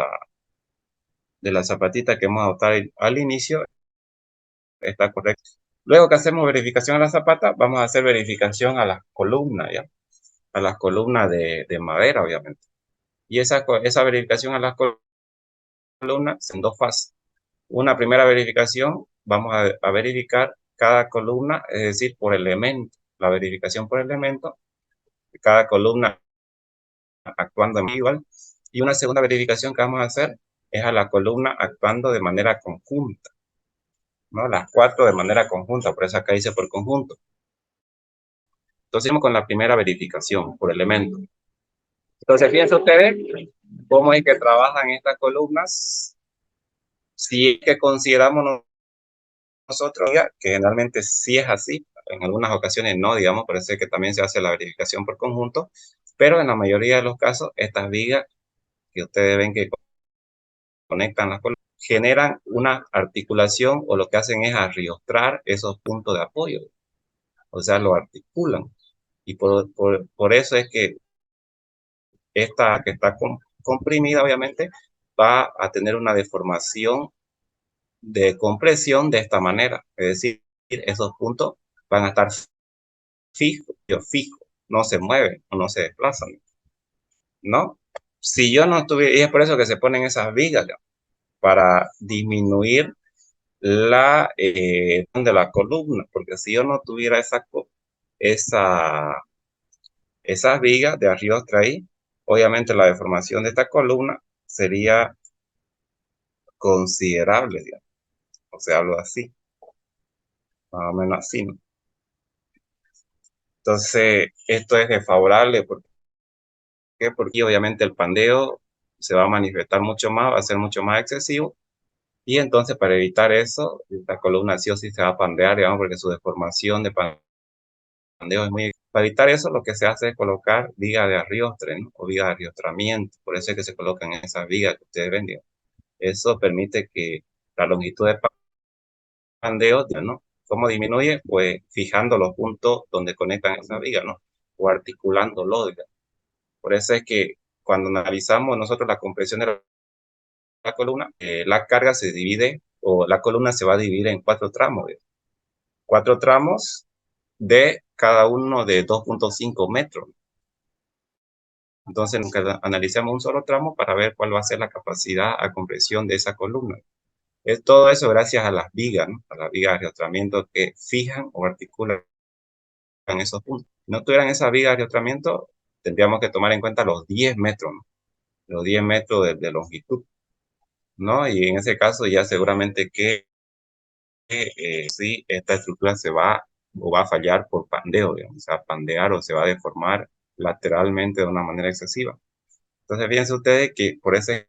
la zapatita que hemos adoptado al inicio está correcta. Luego que hacemos verificación a la zapata, vamos a hacer verificación a las columnas, ¿ya? A las columnas de madera, obviamente. Y esa verificación a las columnas en dos fases. Una primera verificación, vamos a verificar cada columna, es decir, por elemento. La verificación por elemento, cada columna actuando igual. Y una segunda verificación que vamos a hacer es a la columna actuando de manera conjunta, ¿no? Las cuatro de manera conjunta, por eso acá dice por conjunto. Entonces, vamos con la primera verificación por elemento. Entonces, fíjense ustedes cómo es que trabajan estas columnas. Si es que consideramos nosotros, que generalmente sí es así, en algunas ocasiones no, digamos, por eso es que también se hace la verificación por conjunto, pero en la mayoría de los casos, estas vigas que ustedes ven que conectan las columnas, generan una articulación o lo que hacen es arriostrar esos puntos de apoyo, o sea, lo articulan. Y por eso es que esta que está comprimida, obviamente, va a tener una deformación de compresión de esta manera. Es decir, esos puntos van a estar fijos, no se mueven o no se desplazan, ¿no? Si yo no tuviera, y es por eso que se ponen esas vigas, ¿no? Para disminuir de la columna, porque si yo no tuviera esa, esas vigas de arriba ahí, obviamente la deformación de esta columna sería considerable, digamos. O sea, algo así, más o menos así, ¿no? Entonces, esto es desfavorable porque obviamente el pandeo se va a manifestar mucho más, va a ser mucho más excesivo. Y entonces, para evitar eso, la columna sí o sí se va a pandear, digamos, porque su deformación de pandeo es muy... Para evitar eso, lo que se hace es colocar vigas de arriostre, ¿no? O vigas de arriostramiento. Por eso es que se colocan esas vigas que ustedes ven, digamos. Eso permite que la longitud de pandeo, ¿no? ¿Cómo disminuye? Pues fijando los puntos donde conectan esas vigas, ¿no? O articulándolo, digamos. Por eso es que cuando analizamos nosotros la compresión de la columna, la carga se divide, o la columna se va a dividir en cuatro tramos, ¿ves? Cuatro tramos de cada uno de 2.5 metros. Entonces, nunca analizamos un solo tramo para ver cuál va a ser la capacidad a compresión de esa columna. Es todo eso gracias a las vigas, ¿no? A las vigas de arrastramiento que fijan o articulan esos puntos. Si no tuvieran esas vigas de arrastramiento, tendríamos que tomar en cuenta los 10 metros, ¿no? Los 10 metros de longitud, ¿no? Y en ese caso ya seguramente que sí, esta estructura se va o va a fallar por pandeo, digamos, o sea, pandear o se va a deformar lateralmente de una manera excesiva. Entonces, fíjense ustedes que por eso es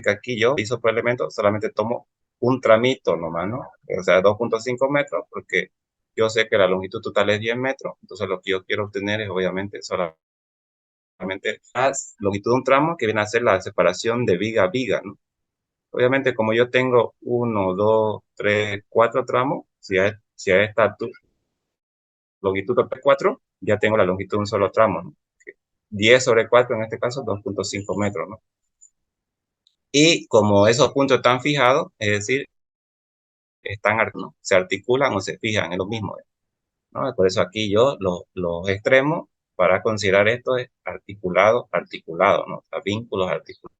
que aquí yo hizo por elemento, solamente tomo un tramito nomás, ¿no? O sea, 2.5 metros, porque yo sé que la longitud total es 10 metros, entonces lo que yo quiero obtener es obviamente solamente la longitud de un tramo que viene a ser la separación de viga a viga, ¿no? Obviamente, como yo tengo 1, 2, 3, 4 tramos, si a esta longitud total 4, ya tengo la longitud de un solo tramo, ¿no? 10 sobre 4, en este caso, 2.5 metros, ¿no? Y como esos puntos están fijados, es decir, ¿no? Se articulan o se fijan, es lo mismo, ¿no? Por eso aquí yo los extremos para considerar esto es articulado, ¿no? O sea, vínculos articulados.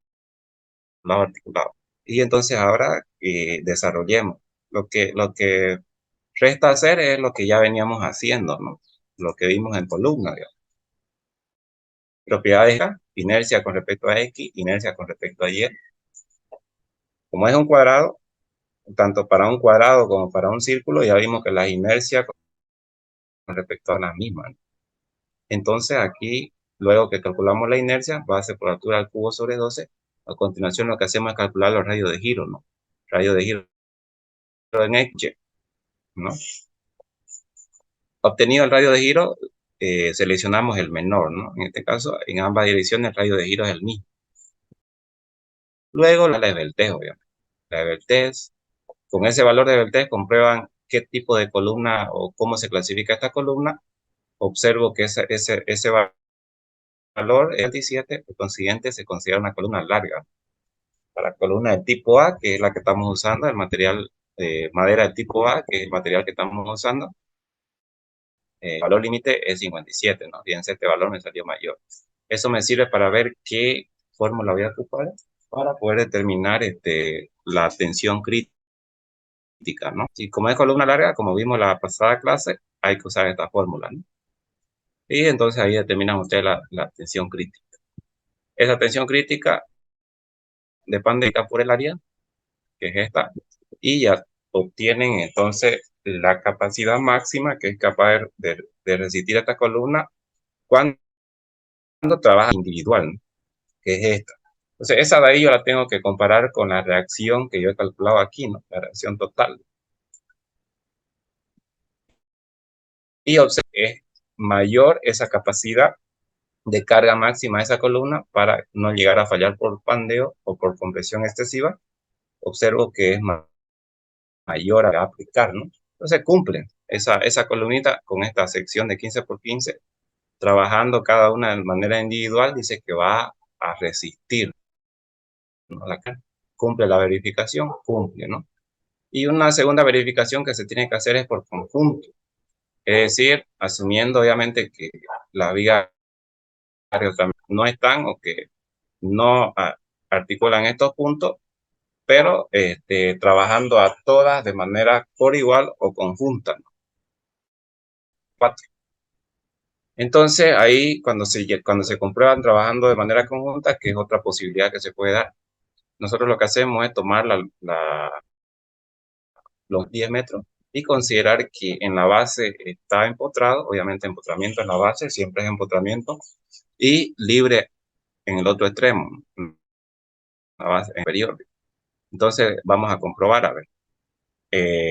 Y entonces ahora desarrollemos. Lo que resta hacer es lo que ya veníamos haciendo, ¿no? Lo que vimos en columna, digamos. Propiedades, inercia con respecto a X, inercia con respecto a Y. Como es un cuadrado, tanto para un cuadrado como para un círculo, ya vimos que las inercias con respecto a las mismas. Entonces aquí, luego que calculamos la inercia, base por altura al cubo sobre 12, a continuación lo que hacemos es calcular los radios de giro, ¿no? Radio de giro en X, ¿no? Obtenido el radio de giro, seleccionamos el menor, ¿no? En este caso, en ambas direcciones el radio de giro es el mismo. Luego la de Beltrés, obviamente. La de Beltrés, con ese valor de Beltrés comprueban qué tipo de columna o cómo se clasifica esta columna. Observo que ese valor es 27, por consiguiente se considera una columna larga. Para la columna de tipo A, que es la que estamos usando, el material madera de tipo A, que es el material que estamos usando, el valor límite es 57, ¿no? Fíjense, este valor me salió mayor. Eso me sirve para ver qué fórmula voy a ocupar para poder determinar la tensión crítica, ¿no? Y como es columna larga, como vimos la pasada clase, hay que usar esta fórmula, ¿no? Y entonces ahí determinan ustedes la tensión crítica. Esa tensión crítica depende por el área, que es esta, y ya obtienen entonces la capacidad máxima que es capaz de resistir esta columna cuando trabaja individual, ¿no? Que es esta. Entonces, esa de ahí yo la tengo que comparar con la reacción que yo he calculado aquí, ¿no? La reacción total. Y observen, es mayor esa capacidad de carga máxima de esa columna para no llegar a fallar por pandeo o por compresión excesiva. Observo que es mayor a aplicar, ¿no? Entonces cumple esa columnita con esta sección de 15 por 15, trabajando cada una de manera individual, dice que va a resistir, ¿no? Cumple la verificación, cumple, ¿no? Y una segunda verificación que se tiene que hacer es por conjunto, es decir, asumiendo obviamente que las vigas no están o que no articulan estos puntos, pero trabajando a todas de manera por igual o conjunta, ¿no? 4. Entonces, ahí cuando se comprueban trabajando de manera conjunta, que es otra posibilidad que se puede dar, nosotros lo que hacemos es tomar los 10 metros y considerar que en la base está empotrado, obviamente empotramiento en la base, siempre es empotramiento, y libre en el otro extremo, en la base inferior. Entonces, vamos a comprobar, a ver,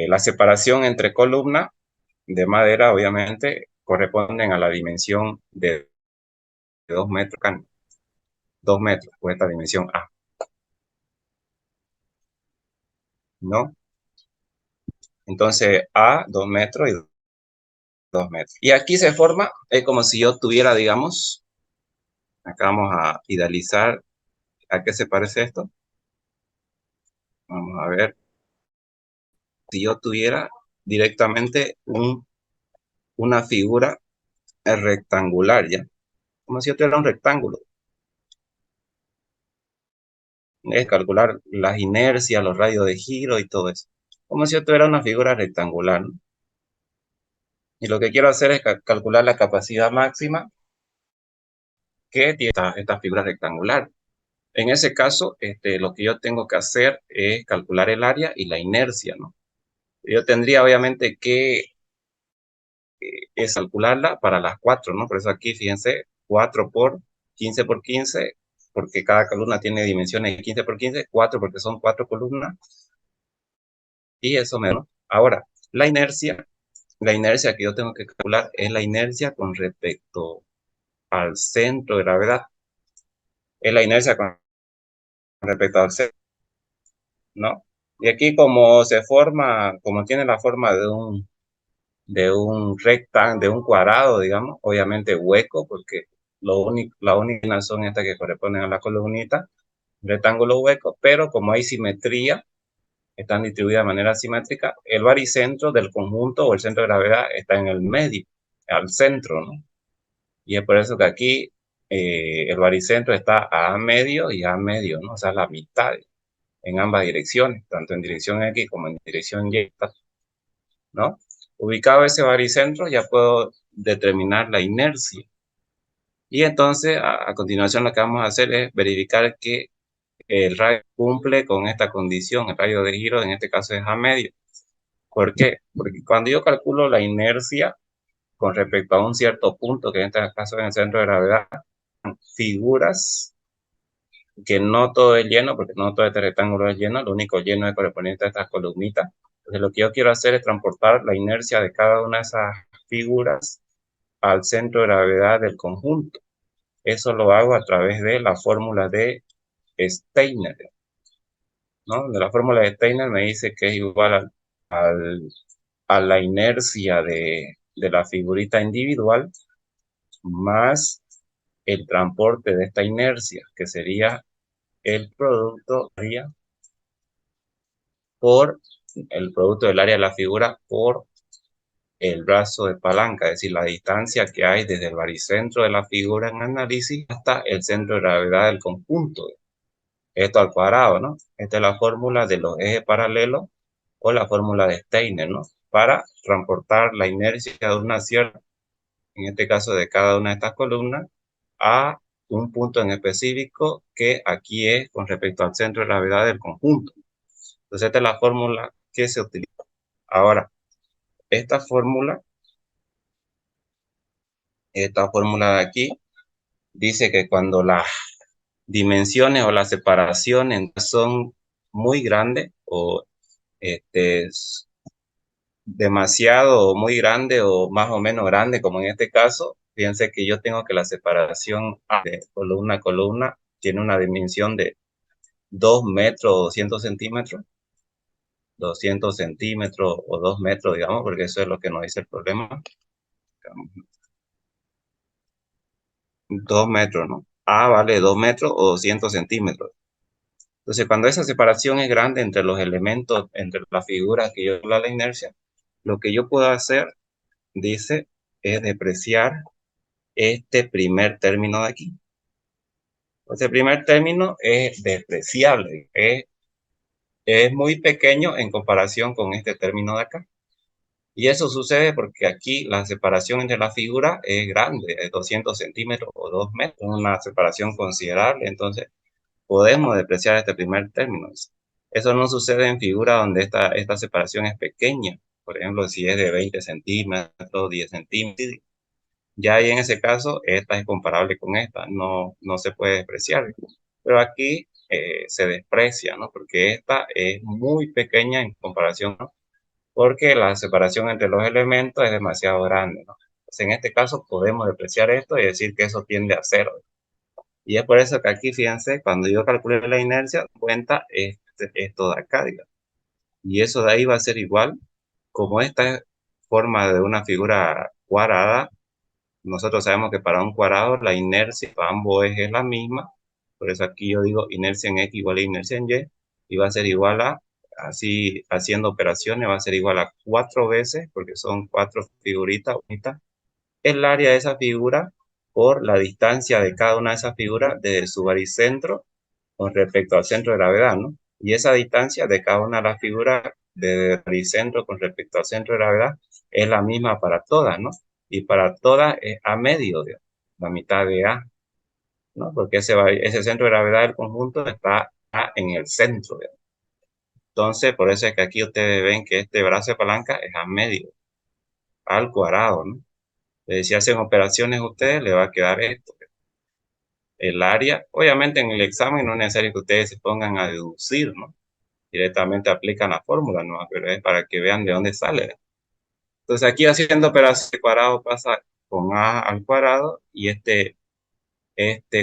la separación entre columnas de madera, obviamente, corresponden a la dimensión de 2 metros, 2 metros, por esta dimensión A, ¿no? Entonces, A, 2 metros y 2 metros. Y aquí se forma, es como si yo tuviera, digamos, acá vamos a idealizar, ¿a qué se parece esto? Vamos a ver, si yo tuviera directamente una figura rectangular, ¿ya? Como si yo tuviera un rectángulo. Es calcular las inercias, los radios de giro y todo eso. Como si yo tuviera una figura rectangular, ¿no? Y lo que quiero hacer es calcular la capacidad máxima que tiene esta figura rectangular. En ese caso, lo que yo tengo que hacer es calcular el área y la inercia, ¿no? Yo tendría obviamente que calcularla para las 4, ¿no? Por eso aquí, fíjense, 4 por 15 por 15, porque cada columna tiene dimensiones de 15 por 15, 4 porque son 4 columnas, y eso menos. Ahora, la inercia que yo tengo que calcular es la inercia con respecto al centro de gravedad. Es la inercia con respecto al centro, ¿no? Y aquí como se forma, como tiene la forma de un rectángulo, de un cuadrado, digamos, obviamente hueco, porque la única son estas que corresponden a la columnita, rectángulo hueco, pero como hay simetría, están distribuidas de manera simétrica, el baricentro del conjunto o el centro de gravedad está en el medio, al centro, ¿no? Y es por eso que aquí el baricentro está a medio y a medio, ¿no? O sea, la mitad en ambas direcciones, tanto en dirección X como en dirección Y, ¿no? Ubicado ese baricentro, ya puedo determinar la inercia. Y entonces, a continuación, lo que vamos a hacer es verificar que el radio cumple con esta condición, el radio de giro en este caso es a medio. ¿Por qué? Porque cuando yo calculo la inercia con respecto a un cierto punto, que en este caso es el centro de gravedad, figuras que no todo es lleno, porque no todo este rectángulo es lleno, lo único lleno es correspondiente a estas columnitas. Entonces lo que yo quiero hacer es transportar la inercia de cada una de esas figuras al centro de gravedad del conjunto. Eso lo hago a través de la fórmula de Steiner, ¿no? De la fórmula de Steiner me dice que es igual a la inercia de la figurita individual más el transporte de esta inercia, que sería el producto por el producto del área de la figura por el brazo de palanca, es decir, la distancia que hay desde el baricentro de la figura en análisis hasta el centro de gravedad del conjunto. Esto al cuadrado, ¿no? Esta es la fórmula de los ejes paralelos o la fórmula de Steiner, ¿no? Para transportar la inercia de una cierta, en este caso de cada una de estas columnas, a un punto en específico que aquí es con respecto al centro de gravedad del conjunto. Entonces esta es la fórmula que se utiliza. Ahora, esta fórmula de aquí dice que cuando las dimensiones o las separaciones son muy grandes o demasiado o muy grande o más o menos grande, como en este caso, fíjense que yo tengo que la separación de columna a columna tiene una dimensión de 2 metros o 200 centímetros, 200 centímetros o 2 metros, digamos, porque eso es lo que nos dice el problema. 2 metros, ¿no? A vale 2 metros o 200 centímetros. Entonces, cuando esa separación es grande entre los elementos, entre las figuras que yo la inercia, lo que yo puedo hacer, dice, es depreciar este primer término de aquí. Este primer término es despreciable, es muy pequeño en comparación con este término de acá. Y eso sucede porque aquí la separación entre las figuras es grande, es 200 centímetros o 2 metros, una separación considerable. Entonces, podemos despreciar este primer término. Eso no sucede en figuras donde esta separación es pequeña. Por ejemplo, si es de 20 centímetros, 10 centímetros. Ya ahí en ese caso, esta es comparable con esta, no se puede despreciar. Pero aquí se desprecia, ¿no? Porque esta es muy pequeña en comparación, ¿no? Porque la separación entre los elementos es demasiado grande, ¿no? Entonces, en este caso podemos despreciar esto y decir que eso tiende a cero. Y es por eso que aquí, fíjense, cuando yo calculé la inercia, cuenta esto de acá, digamos. Y eso de ahí va a ser igual, como esta forma de una figura cuadrada. Nosotros sabemos que para un cuadrado la inercia para ambos ejes es la misma. Por eso aquí yo digo inercia en X igual a inercia en Y. Y va a ser igual a, así haciendo operaciones, va a ser igual a 4 veces, porque son 4 figuritas bonitas, el área de esa figura por la distancia de cada una de esas figuras desde su baricentro con respecto al centro de gravedad, ¿no? Y esa distancia de cada una de las figuras desde el baricentro con respecto al centro de gravedad es la misma para todas, ¿no? Y para todas es a medio, digamos, la mitad de A, ¿no? Porque ese centro de gravedad del conjunto está en el centro, digamos. Entonces, por eso es que aquí ustedes ven que este brazo de palanca es a medio, al cuadrado, ¿no? Si hacen operaciones ustedes, le va a quedar esto. El área, obviamente en el examen no es necesario que ustedes se pongan a deducir, ¿no? Directamente aplican la fórmula, ¿no? Pero es para que vean de dónde sale. Entonces aquí haciendo operación de cuadrado pasa con a al cuadrado y este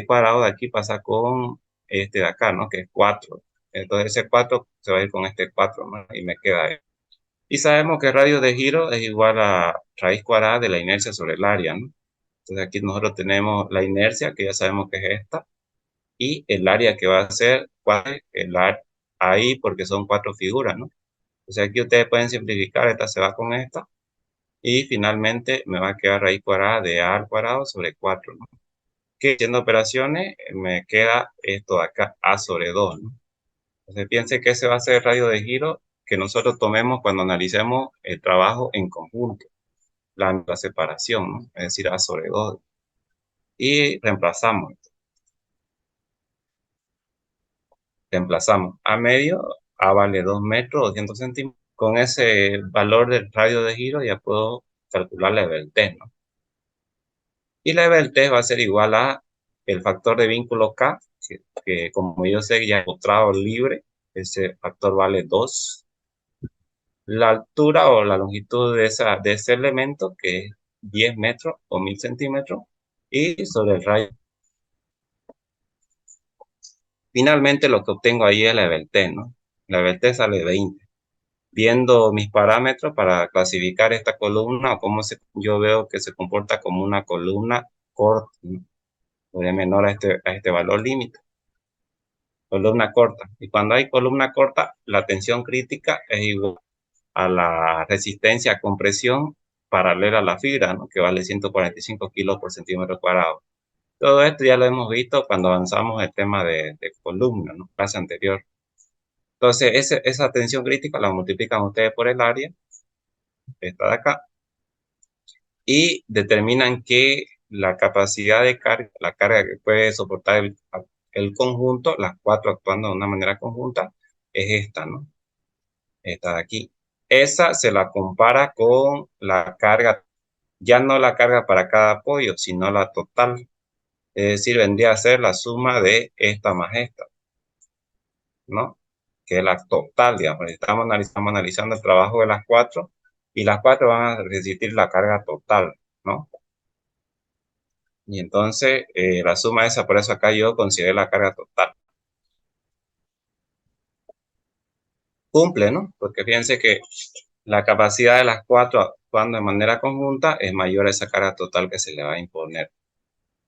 cuadrado de aquí pasa con este de acá, ¿no? Que es 4. Entonces ese 4 se va a ir con este 4, ¿no? Y me queda ahí. Y sabemos que el radio de giro es igual a raíz cuadrada de la inercia sobre el área, ¿no? Entonces aquí nosotros tenemos la inercia, que ya sabemos que es esta, y el área que va a ser, ¿cuál es? El área ahí, porque son 4 figuras, ¿no? Entonces aquí ustedes pueden simplificar, esta se va con esta, y finalmente me va a quedar raíz cuadrada de a al cuadrado sobre 4, ¿no? Que haciendo operaciones me queda esto de acá, a sobre 2, ¿no? Entonces piense que ese va a ser el radio de giro que nosotros tomemos cuando analicemos el trabajo en conjunto, la separación, ¿no? Es decir, a sobre 2. Y reemplazamos. Reemplazamos a medio, A vale 2 metros, 200 centímetros. Con ese valor del radio de giro ya puedo calcular la EBT, ¿no? Y la EBT va a ser igual a el factor de vínculo K, que como yo sé ya he encontrado libre, ese factor vale 2. La altura o la longitud de ese elemento, que es 10 metros o 1000 centímetros, y sobre el radio. Finalmente lo que obtengo ahí es la EBT, ¿no? La EBT sale 20. Viendo mis parámetros para clasificar esta columna o yo veo que se comporta como una columna corta, ¿no? O de menor a este valor límite. Columna corta. Y cuando hay columna corta, la tensión crítica es igual a la resistencia a compresión paralela a la fibra, ¿no? Que vale 145 kilos por centímetro cuadrado. Todo esto ya lo hemos visto cuando avanzamos el tema de columna, ¿no? Clase anterior. Entonces, esa tensión crítica la multiplican ustedes por el área, esta de acá, y determinan que la capacidad de carga, la carga que puede soportar el conjunto, las cuatro actuando de una manera conjunta, es esta, ¿no? Esta de aquí. Esa se la compara con la carga, ya no la carga para cada apoyo, sino la total. Es decir, vendría a ser la suma de esta más esta, ¿no? Que es la total, digamos. Estamos analizando el trabajo de las cuatro y las cuatro van a resistir la carga total, ¿no? Y entonces la suma esa, por eso acá yo consideré la carga total. Cumple, ¿no? Porque fíjense que la capacidad de las cuatro actuando de manera conjunta es mayor a esa carga total que se le va a imponer.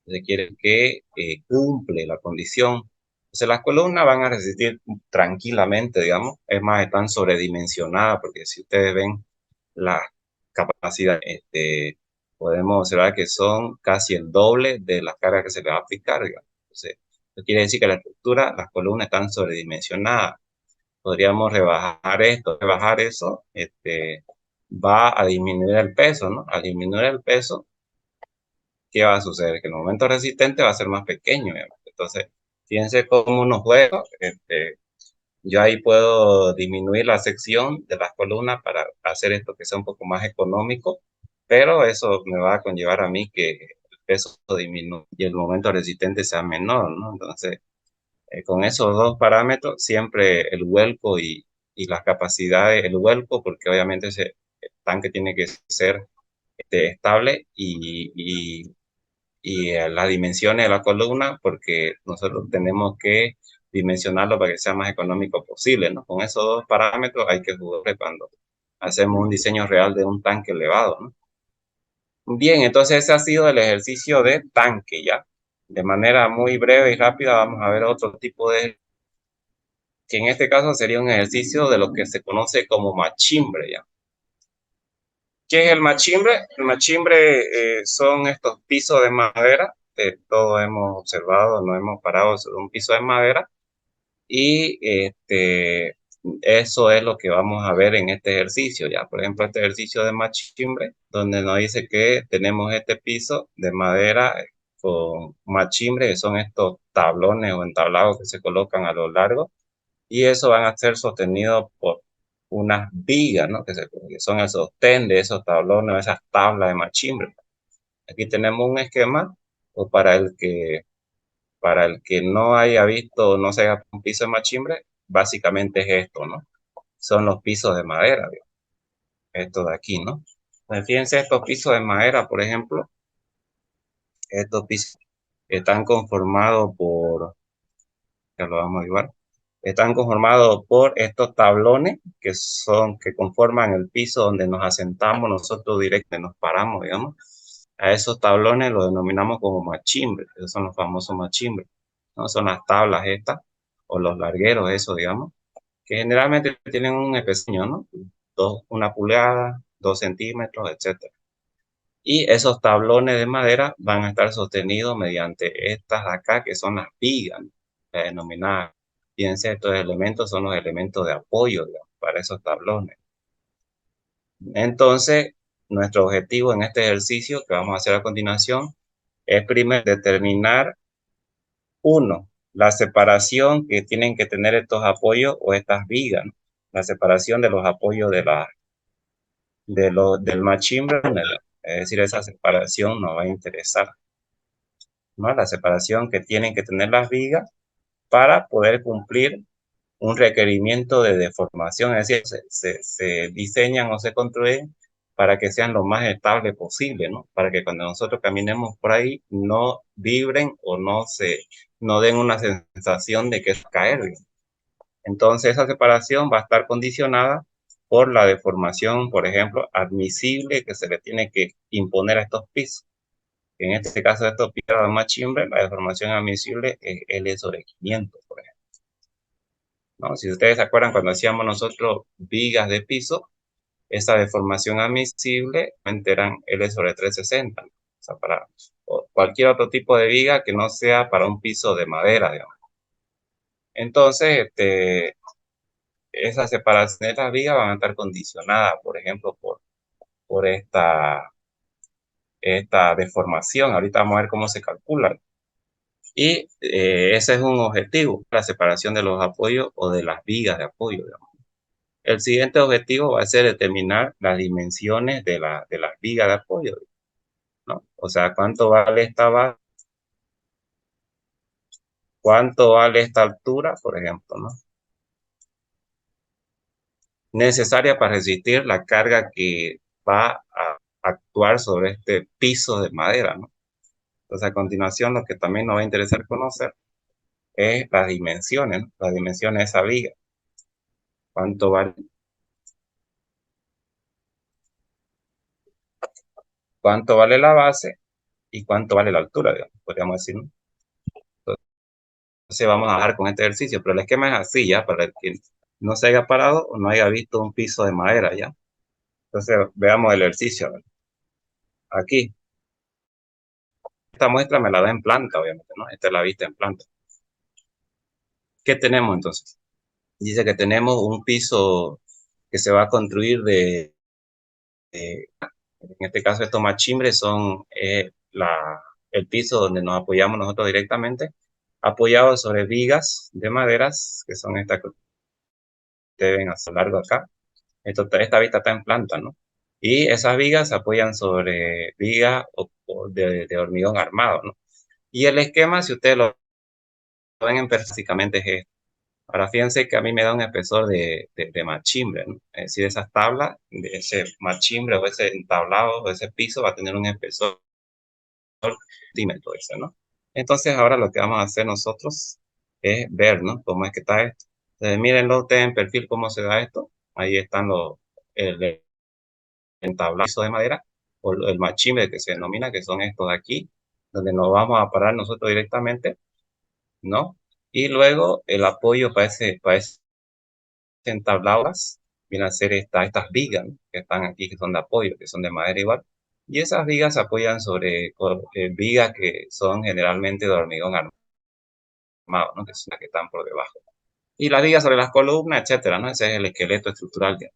Se quiere que cumple la condición. Entonces las columnas van a resistir tranquilamente, digamos. Es más, están sobredimensionadas porque si ustedes ven la capacidad, podemos observar que son casi el doble de las cargas que se le va a aplicar, digamos. Entonces, eso quiere decir que la estructura, las columnas están sobredimensionadas. Podríamos rebajar esto, rebajar eso, va a disminuir el peso, ¿no? Al disminuir el peso, ¿qué va a suceder? Que el momento resistente va a ser más pequeño, digamos. Entonces, fíjense cómo unos juegos, yo ahí puedo disminuir la sección de las columnas para hacer esto que sea un poco más económico, pero eso me va a conllevar a mí que el peso disminuya y el momento resistente sea menor, ¿no? Entonces, con esos dos parámetros, siempre el vuelco y las capacidades, el vuelco, porque obviamente ese tanque tiene que ser estable y las dimensiones de la columna, porque nosotros tenemos que dimensionarlo para que sea más económico posible, ¿no? Con esos dos parámetros hay que jugar cuando hacemos un diseño real de un tanque elevado, ¿no? Bien, entonces ese ha sido el ejercicio de tanque, ¿ya? De manera muy breve y rápida vamos a ver otro tipo de, que en este caso sería un ejercicio de lo que se conoce como machimbre, ¿ya? ¿Qué es el machimbre? El machimbre son estos pisos de madera que todos hemos observado, no hemos parado sobre un piso de madera y eso es lo que vamos a ver en este ejercicio, ya. Por ejemplo, este ejercicio de machimbre, donde nos dice que tenemos este piso de madera con machimbre, que son estos tablones o entablados que se colocan a lo largo y eso van a ser sostenidos por unas vigas, ¿no? Que son el sostén de esos tablones, esas tablas de machimbre. Aquí tenemos un esquema o para el que no haya visto, no se haya un piso de machimbre, básicamente es esto, ¿no? Son los pisos de madera, digamos. Esto de aquí, ¿no? Pues fíjense, estos pisos de madera, por ejemplo, estos pisos están conformados por, ya lo vamos a llevar, están conformados por estos tablones que conforman el piso donde nos asentamos nosotros directamente, nos paramos, digamos. A esos tablones los denominamos como machimbres, esos son los famosos machimbres, ¿no? Son las tablas estas, o los largueros, eso, digamos, que generalmente tienen un espesor, ¿no? Una pulgada, 2 centímetros, etcétera. Y esos tablones de madera van a estar sostenidos mediante estas de acá, que son las vigas, ¿no? Denominadas. Fíjense, estos elementos son los elementos de apoyo, digamos, para esos tablones. Entonces, nuestro objetivo en este ejercicio que vamos a hacer a continuación es primero determinar, uno, la separación que tienen que tener estos apoyos o estas vigas, ¿no? La separación de los apoyos del machimbre, es decir, esa separación nos va a interesar, ¿no? La separación que tienen que tener las vigas para poder cumplir un requerimiento de deformación, es decir, se diseñan o se construyen para que sean lo más estable posible, ¿no? Para que cuando nosotros caminemos por ahí no vibren o no den una sensación de que es caer. Entonces esa separación va a estar condicionada por la deformación, por ejemplo, admisible que se le tiene que imponer a estos pisos. En este caso, estos pisos de machimbre, la deformación admisible es L sobre 500, por ejemplo, ¿no? Si ustedes se acuerdan cuando hacíamos nosotros vigas de piso, esa deformación admisible eran L sobre 360, ¿no? O sea, para cualquier otro tipo de viga que no sea para un piso de madera, digamos. Entonces, esas separaciones de las vigas van a estar condicionadas, por ejemplo, por esta deformación. Ahorita vamos a ver cómo se calcula. Y ese es un objetivo, la separación de los apoyos o de las vigas de apoyo, digamos. El siguiente objetivo va a ser determinar las dimensiones de las vigas de apoyo, ¿no? O sea, cuánto vale esta altura, por ejemplo, ¿no? Necesaria para resistir la carga que va a actuar sobre este piso de madera, ¿no? Entonces, a continuación, lo que también nos va a interesar conocer es las dimensiones, ¿no? Las dimensiones de esa viga. ¿Cuánto vale, cuánto vale la base y cuánto vale la altura, digamos, podríamos decir, ¿no? Entonces, vamos a dejar con este ejercicio, pero el esquema es así, ¿ya? Para el que no se haya parado o no haya visto un piso de madera, ¿ya? Entonces, veamos el ejercicio. ¿Verdad? Aquí, esta muestra me la da en planta, obviamente, ¿no? Esta es la vista en planta. ¿Qué tenemos entonces? Dice que tenemos un piso que se va a construir en este caso estos machimbres son el piso donde nos apoyamos nosotros directamente, apoyados sobre vigas de maderas, que son estas que ustedes ven a lo largo acá. Esta vista está en planta, ¿no? Y esas vigas se apoyan sobre vigas de hormigón armado, ¿no? Y el esquema, si ustedes lo ven, básicamente es esto. Ahora fíjense que a mí me da un espesor de machimbre, ¿no? Es decir, esas tablas, de ese machimbre o ese entablado o ese piso va a tener un espesor centímetro ese, ¿no? Entonces ahora lo que vamos a hacer nosotros es ver, ¿no? Cómo es que está esto. Entonces mírenlo ustedes en perfil cómo se da esto. Ahí están el entablado de madera o el machimbre que se denomina, que son estos de aquí, donde nos vamos a parar nosotros directamente, ¿no? Y luego el apoyo para ese entabladas vienen a ser estas vigas, ¿no? Que están aquí, que son de apoyo, que son de madera igual. Y esas vigas se apoyan sobre vigas que son generalmente de hormigón armado, ¿no? Que son las que están por debajo. Y las vigas sobre las columnas, etcétera, ¿no? Ese es el esqueleto estructural. ¿Ya?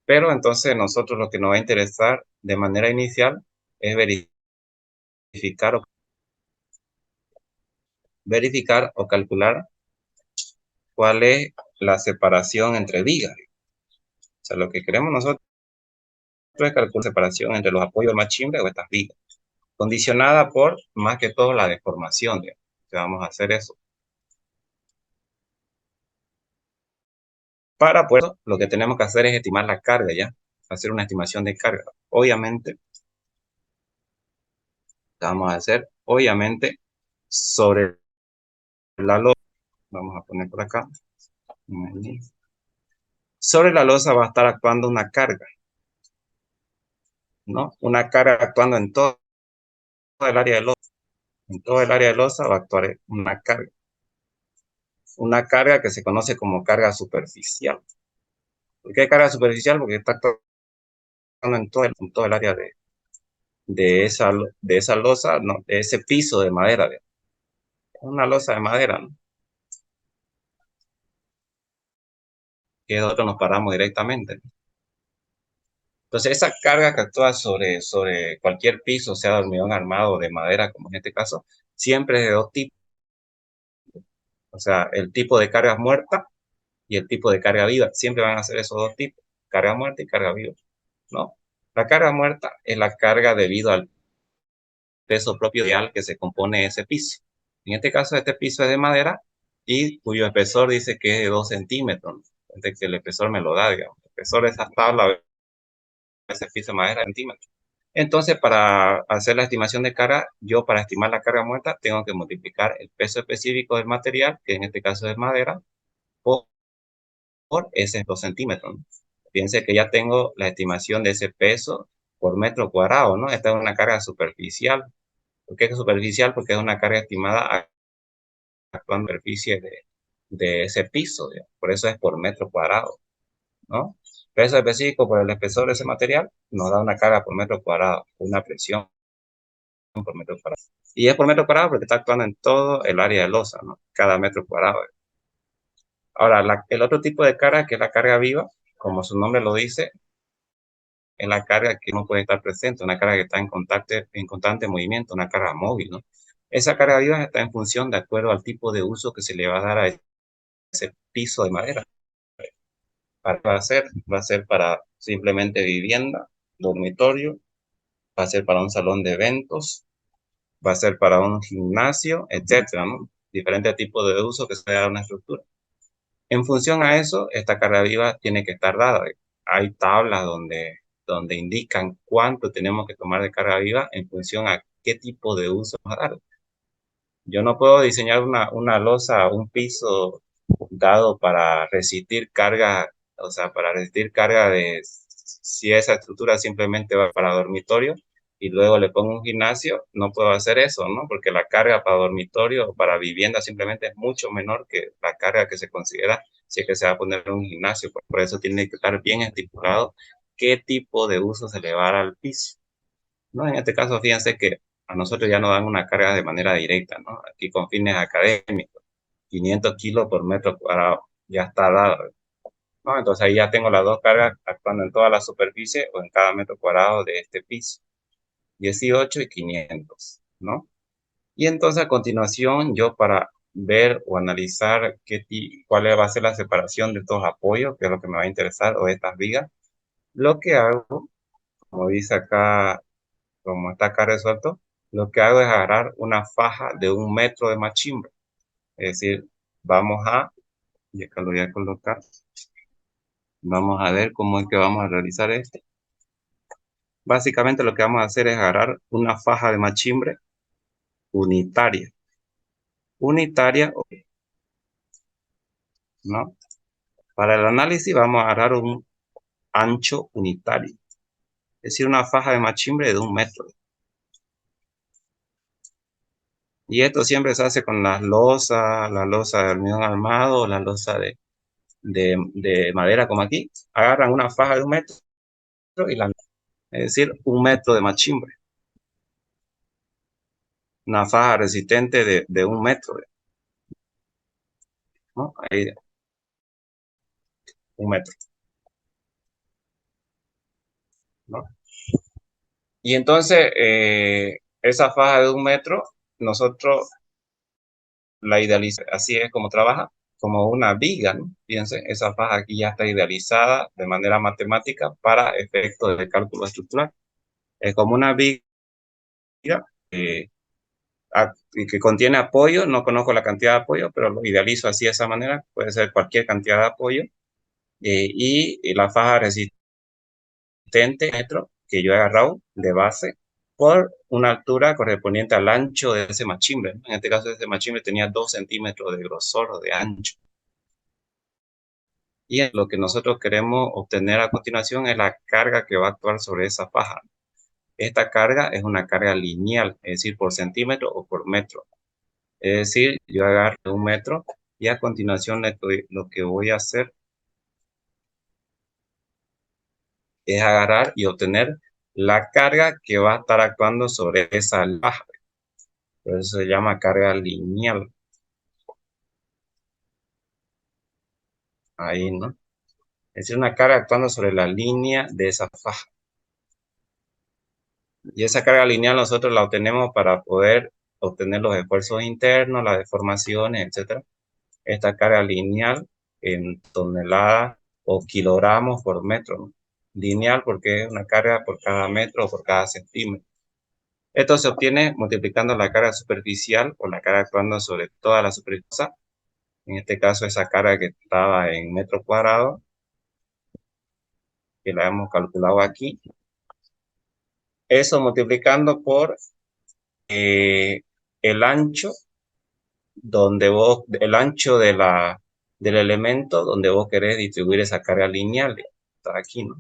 Pero entonces nosotros lo que nos va a interesar de manera inicial es verificar o calcular cuál es la separación entre vigas. O sea, lo que queremos nosotros es calcular la separación entre los apoyos del machimbre o estas vigas, condicionada por más que todo la deformación. Digamos. Vamos a hacer eso. Para pues, lo que tenemos que hacer es estimar la carga, ¿ya? Hacer una estimación de carga. Obviamente, vamos a hacer, obviamente, sobre la losa. Vamos a poner por acá. Sobre la losa va a estar actuando una carga, ¿no? Una carga actuando en todo el área de losa. En todo el área de losa va a actuar una carga. Una carga que se conoce como carga superficial. ¿Por qué carga superficial? Porque está actuando en todo el área de esa losa, no, de ese piso de madera. Una losa de madera, ¿no? Que nosotros nos paramos directamente. Entonces, esa carga que actúa sobre cualquier piso, sea de hormigón armado o de madera, como en este caso, siempre es de dos tipos. O sea, el tipo de carga muerta y el tipo de carga viva. Siempre van a ser esos dos tipos, carga muerta y carga viva, ¿no? La carga muerta es la carga debido al peso propio real que se compone ese piso. En este caso, este piso es de madera y cuyo espesor dice que es de 2 centímetros. Entonces, que el espesor me lo da, digamos. El espesor de esa tabla, ese piso de madera, centímetros. Entonces, para hacer la estimación de carga, yo para estimar la carga muerta tengo que multiplicar el peso específico del material, que en este caso es madera, por ese 2 centímetros, ¿no? Fíjense que ya tengo la estimación de ese peso por metro cuadrado, ¿no? Esta es una carga superficial. ¿Por qué es superficial? Porque es una carga estimada actuando en superficie de ese piso, digamos. Por eso es por metro cuadrado, ¿no? Peso específico por el espesor de ese material nos da una carga por metro cuadrado, una presión por metro cuadrado. Y es por metro cuadrado porque está actuando en todo el área de losa, ¿no? Cada metro cuadrado. Ahora, el otro tipo de carga, que es la carga viva, como su nombre lo dice, es la carga que no puede estar presente, una carga que está en constante movimiento, una carga móvil, ¿no? Esa carga viva está en función de acuerdo al tipo de uso que se le va a dar a ese piso de madera. Va a ser para simplemente vivienda, dormitorio, va a ser para un salón de eventos, va a ser para un gimnasio, etcétera, ¿no? Diferentes tipos de uso que se da a una estructura. En función a eso, esta carga viva tiene que estar dada. Hay tablas donde indican cuánto tenemos que tomar de carga viva en función a qué tipo de uso vamos a dar. Yo no puedo diseñar una losa, un piso dado para resistir carga, o sea, para resistir carga de si esa estructura simplemente va para dormitorio y luego le pongo un gimnasio, no puedo hacer eso, ¿no? Porque la carga para dormitorio o para vivienda simplemente es mucho menor que la carga que se considera si es que se va a poner un gimnasio. Por eso tiene que estar bien estipulado qué tipo de uso se le va a dar al piso, ¿no? En este caso, fíjense que a nosotros ya nos dan una carga de manera directa, ¿no? Aquí con fines académicos, 500 kilos por metro cuadrado, ya está dado, ¿no? Entonces ahí ya tengo las dos cargas actuando en toda la superficie o en cada metro cuadrado de este piso, 18 y 500, ¿no? Y entonces a continuación yo para ver o analizar cuál va a ser la separación de estos apoyos, que es lo que me va a interesar, o de estas vigas, lo que hago, como dice acá, como está acá resuelto, lo que hago es agarrar una faja de 1 metro de machimbre. Es decir, vamos a, y acá lo voy a colocar, vamos a ver cómo es que vamos a realizar esto. Básicamente lo que vamos a hacer es agarrar una faja de machimbre unitaria. Unitaria, ¿no? Para el análisis vamos a agarrar un ancho unitario. Es decir, una faja de machimbre de 1 metro. Y esto siempre se hace con las losas, la losa de hormigón armado, la losa de madera como aquí. Agarran una faja de 1 metro y la, es decir, 1 metro de machimbre. Una faja resistente de 1 metro, ¿no? Ahí, 1 metro, ¿no? Y entonces, esa faja de 1 metro, nosotros la idealizamos, así es como trabaja, como una viga, ¿no? Fíjense, esa faja aquí ya está idealizada de manera matemática para efectos de cálculo estructural. Es como una viga eh, y que contiene apoyo, no conozco la cantidad de apoyo, pero lo idealizo así de esa manera, puede ser cualquier cantidad de apoyo, y la faja resistente metro que yo he agarrado de base por una altura correspondiente al ancho de ese machimbre, ¿no? En este caso, ese machimbre tenía 2 centímetros de grosor o de ancho. Y lo que nosotros queremos obtener a continuación es la carga que va a actuar sobre esa faja. Esta carga es una carga lineal, es decir, por centímetro o por metro. Es decir, yo agarro 1 metro y a continuación lo que voy a hacer es agarrar y obtener la carga que va a estar actuando sobre esa faja. Por eso se llama carga lineal. Ahí, ¿no? Es decir, una carga actuando sobre la línea de esa faja. Y esa carga lineal nosotros la obtenemos para poder obtener los esfuerzos internos, las deformaciones, etcétera. esta carga lineal en toneladas o kilogramos por metro, ¿no? Lineal porque es una carga por cada metro o por cada centímetro. Esto se obtiene multiplicando la carga superficial o la carga actuando sobre toda la superficie. En este caso, esa carga que estaba en metro cuadrado, que la hemos calculado aquí. Eso multiplicando por el ancho el ancho del elemento donde vos querés distribuir esa carga lineal. Está aquí, ¿no?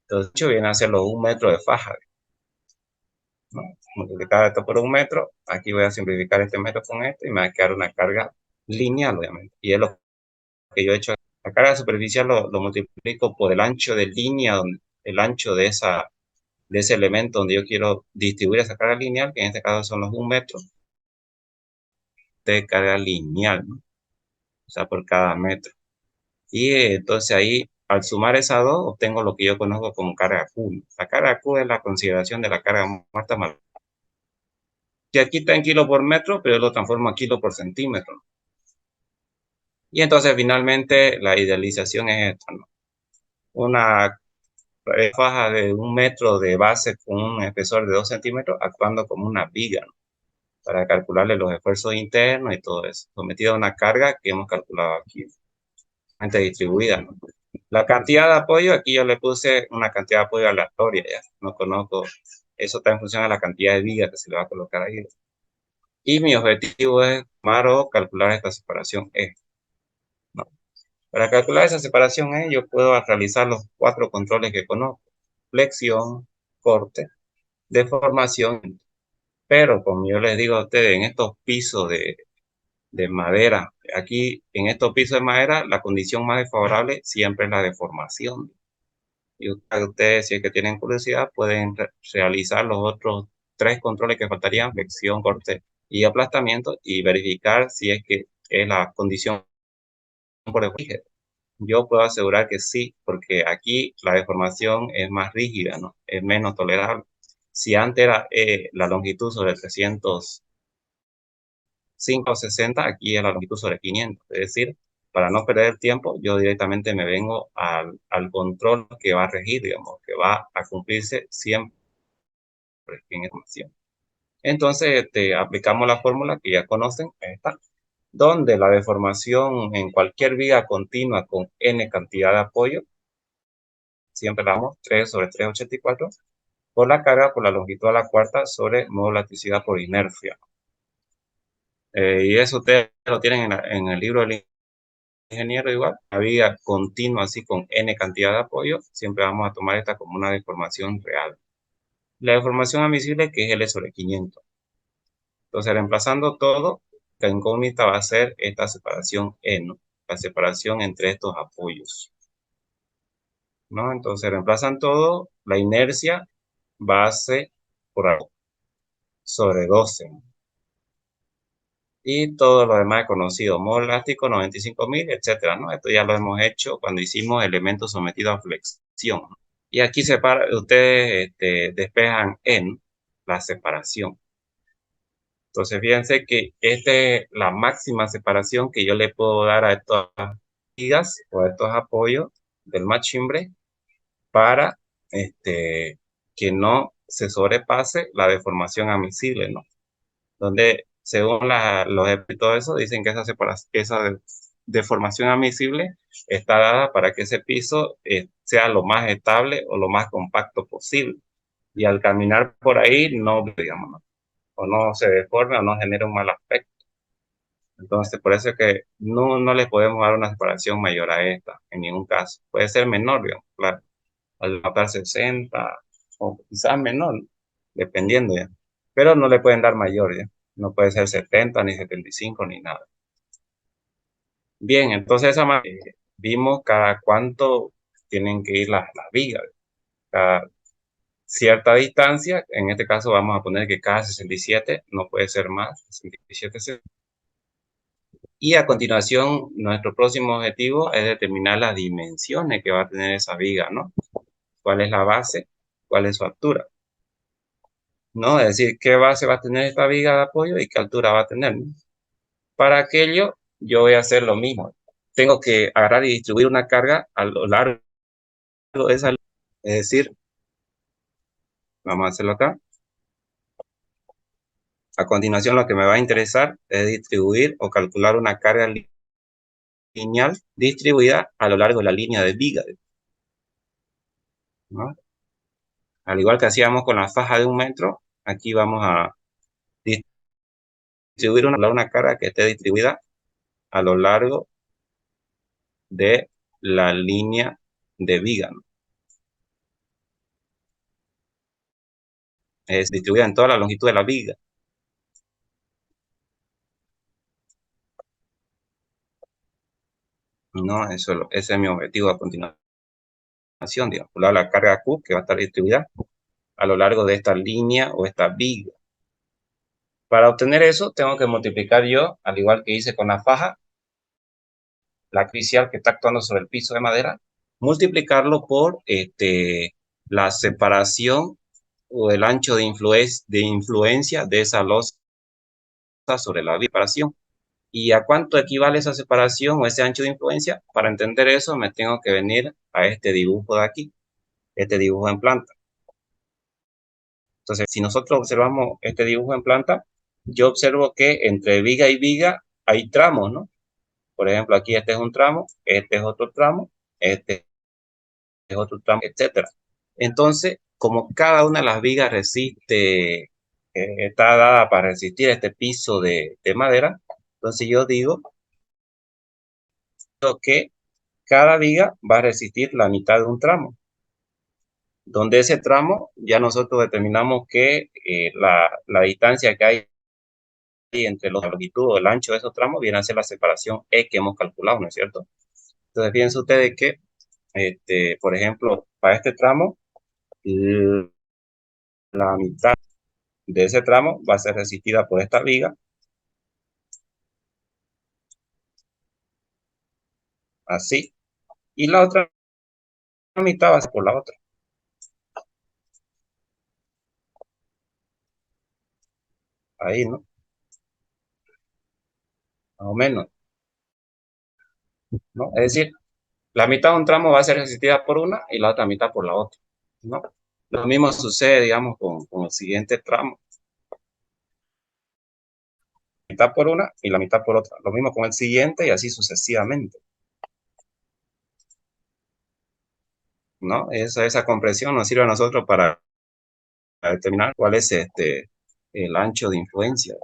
Entonces, de hecho, viene a ser los 1 metro de faja, ¿no? Multiplicar esto por 1 metro, aquí voy a simplificar este metro con este y me va a quedar una carga lineal, obviamente. Y es lo que yo he hecho. La carga superficial lo multiplico por el ancho de línea, el ancho de ese elemento donde yo quiero distribuir esa carga lineal, que en este caso son los 1 metro de carga lineal, ¿no? O sea, por cada metro. Y entonces ahí, al sumar esas dos, obtengo lo que yo conozco como carga Q. La carga Q es la consideración de la carga muerta más. Que aquí está en kilo por metro, pero yo lo transformo a kilo por centímetro. Y entonces finalmente la idealización es esta, ¿no? Una faja de 1 metro de base con un espesor de 2 centímetros actuando como una viga, ¿no? Para calcularle los esfuerzos internos y todo eso, sometido a una carga que hemos calculado aquí, distribuida, ¿no? La cantidad de apoyo, aquí yo le puse una cantidad de apoyo aleatoria, ya no conozco, eso está en función de la cantidad de vigas que se le va a colocar ahí. Y mi objetivo es tomar o calcular esta separación E, ¿no? Para calcular esa separación E, yo puedo realizar los 4 controles que conozco: flexión, corte, deformación. Pero como yo les digo a ustedes, en estos pisos de madera, aquí en estos pisos de madera, la condición más desfavorable siempre es la deformación. Y ustedes, si es que tienen curiosidad, pueden realizar los otros 3 controles que faltarían: flexión, corte y aplastamiento, y verificar si es que es la condición por default. Yo puedo asegurar que sí, porque aquí la deformación es más rígida, ¿no? Es menos tolerable. Si antes era la longitud sobre 305 o 60, aquí es la longitud sobre 500. Es decir, para no perder tiempo, yo directamente me vengo al control que va a regir, digamos, que va a cumplirse siempre en información. Entonces, aplicamos la fórmula que ya conocen, esta, donde la deformación en cualquier viga continua con n cantidad de apoyo, siempre damos 3 sobre 384, por la carga por la longitud a la cuarta sobre modo elasticidad por inercia. Y eso ustedes lo tienen en el libro del ingeniero igual. La viga continua así con n cantidad de apoyo, siempre vamos a tomar esta como una deformación real. La deformación admisible, que es L sobre 500. Entonces, reemplazando todo, la incógnita va a ser esta separación E, ¿no? La separación entre estos apoyos, ¿no? Entonces, reemplazan todo, la inercia base por algo sobre 12. Y todo lo demás es conocido: modo elástico 95.000, etcétera, ¿no? Esto ya lo hemos hecho cuando hicimos elementos sometidos a flexión. Y aquí ustedes despejan en la separación. Entonces, fíjense que esta es la máxima separación que yo le puedo dar a estas vigas o a estos apoyos del machimbre para que no se sobrepase la deformación admisible, ¿no? Donde, según los y todo eso, dicen que esa deformación admisible está dada para que ese piso sea lo más estable o lo más compacto posible. Y al caminar por ahí, no, digamos, ¿no? O no se deforme o no genere un mal aspecto. Entonces, por eso es que no le podemos dar una separación mayor a esta, en ningún caso. Puede ser menor, digamos, claro, al notar 60 o quizás menor, dependiendo ya. Pero no le pueden dar mayor ya. No puede ser 70 ni 75 ni nada. Bien, entonces vimos cada cuánto tienen que ir las vigas. Cada cierta distancia, en este caso vamos a poner que cada 67, no puede ser más, 67. Y a continuación, nuestro próximo objetivo es determinar las dimensiones que va a tener esa viga, ¿no? ¿Cuál es la base? ¿Cuál es su altura? ¿No? Es decir, qué base va a tener esta viga de apoyo y qué altura va a tener, ¿no? Para aquello, yo voy a hacer lo mismo. Tengo que agarrar y distribuir una carga a lo largo de esa, es decir, vamos a hacerlo acá. A continuación, lo que me va a interesar es distribuir o calcular una carga lineal distribuida a lo largo de la línea de viga, ¿no? Al igual que hacíamos con la faja de 1 metro, aquí vamos a distribuir una carga que esté distribuida a lo largo de la línea de viga, ¿no? Es distribuida en toda la longitud de la viga, ¿no? Ese es mi objetivo a continuación, digamos, la carga Q que va a estar distribuida a lo largo de esta línea o esta viga. Para obtener eso, tengo que multiplicar yo, al igual que hice con la faja, la axial que está actuando sobre el piso de madera, multiplicarlo por la separación o el ancho de influencia de esa losa sobre la separación. ¿Y a cuánto equivale esa separación o ese ancho de influencia? Para entender eso, me tengo que venir a este dibujo de aquí, este dibujo en planta. Entonces, si nosotros observamos este dibujo en planta, yo observo que entre viga y viga hay tramos, ¿no? Por ejemplo, aquí este es un tramo, este es otro tramo, este es otro tramo, etcétera. Entonces, como cada una de las vigas resiste, está dada para resistir este piso de madera, entonces yo digo que cada viga va a resistir la mitad de un tramo, donde ese tramo ya nosotros determinamos que la distancia que hay entre la longitud o el ancho de esos tramos viene a ser la separación E que hemos calculado, ¿no es cierto? Entonces, fíjense ustedes que, por ejemplo, para este tramo, la mitad de ese tramo va a ser resistida por esta viga, así, y la otra mitad va a ser por la otra, ahí, ¿no? Más o menos, ¿no? Es decir, la mitad de un tramo va a ser resistida por una y la otra mitad por la otra, ¿no? Lo mismo sucede, digamos, con el siguiente tramo. Mitad por una y la mitad por otra. Lo mismo con el siguiente y así sucesivamente, ¿no? Esa compresión nos sirve a nosotros para determinar cuál es el ancho de influencia.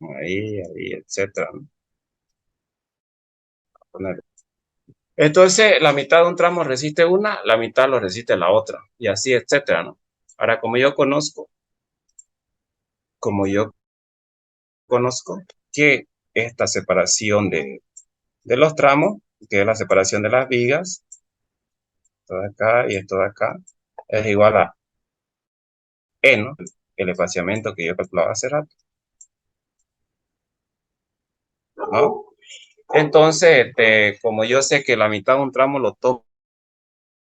Ahí, etcétera, ¿no? Entonces, la mitad de un tramo resiste una, la mitad lo resiste la otra, y así, etcétera, ¿no? Ahora, como yo conozco que esta separación de los tramos, que es la separación de las vigas, esto de acá y esto de acá, es igual a E, ¿no? El espaciamiento que yo calculaba hace rato, ¿no? Entonces, como yo sé que la mitad de un tramo lo toma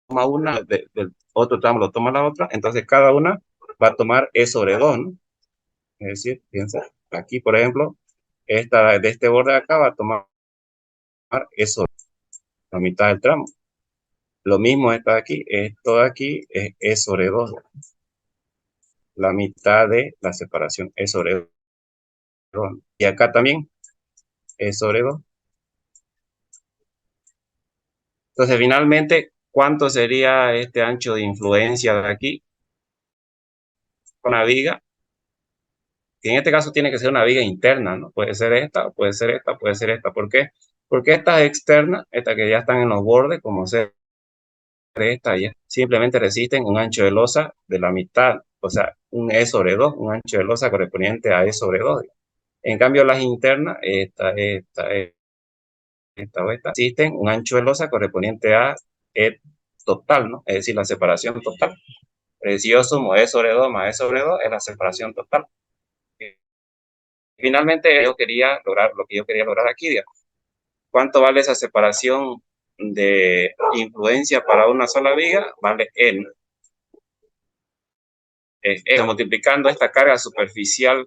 una, del otro tramo lo toma la otra, entonces cada una va a tomar E sobre 2, ¿no? Es decir, piensa, aquí, por ejemplo, esta de este borde de acá va a tomar E sobre la mitad del tramo. Lo mismo esta de aquí, esto de aquí es E sobre 2, la mitad de la separación E sobre 2. Y acá también E sobre 2. Entonces, finalmente, ¿cuánto sería este ancho de influencia de aquí? Una viga, que en este caso tiene que ser una viga interna, ¿no? Puede ser esta, puede ser esta, puede ser esta. ¿Por qué? Porque estas externas, estas que ya están en los bordes, como ser esta, ya simplemente resisten un ancho de losa de la mitad, o sea, un E sobre 2, un ancho de losa correspondiente a E sobre 2. En cambio, las internas, esta o esta, existen un ancho de losa correspondiente a E total, ¿no? Es decir, la separación total. Si yo sumo E sobre 2 más E sobre 2, es la separación total. Finalmente, yo quería lograr lo que yo quería lograr aquí, digamos. ¿Cuánto vale esa separación de influencia para una sola viga? Vale N. Multiplicando esta carga superficial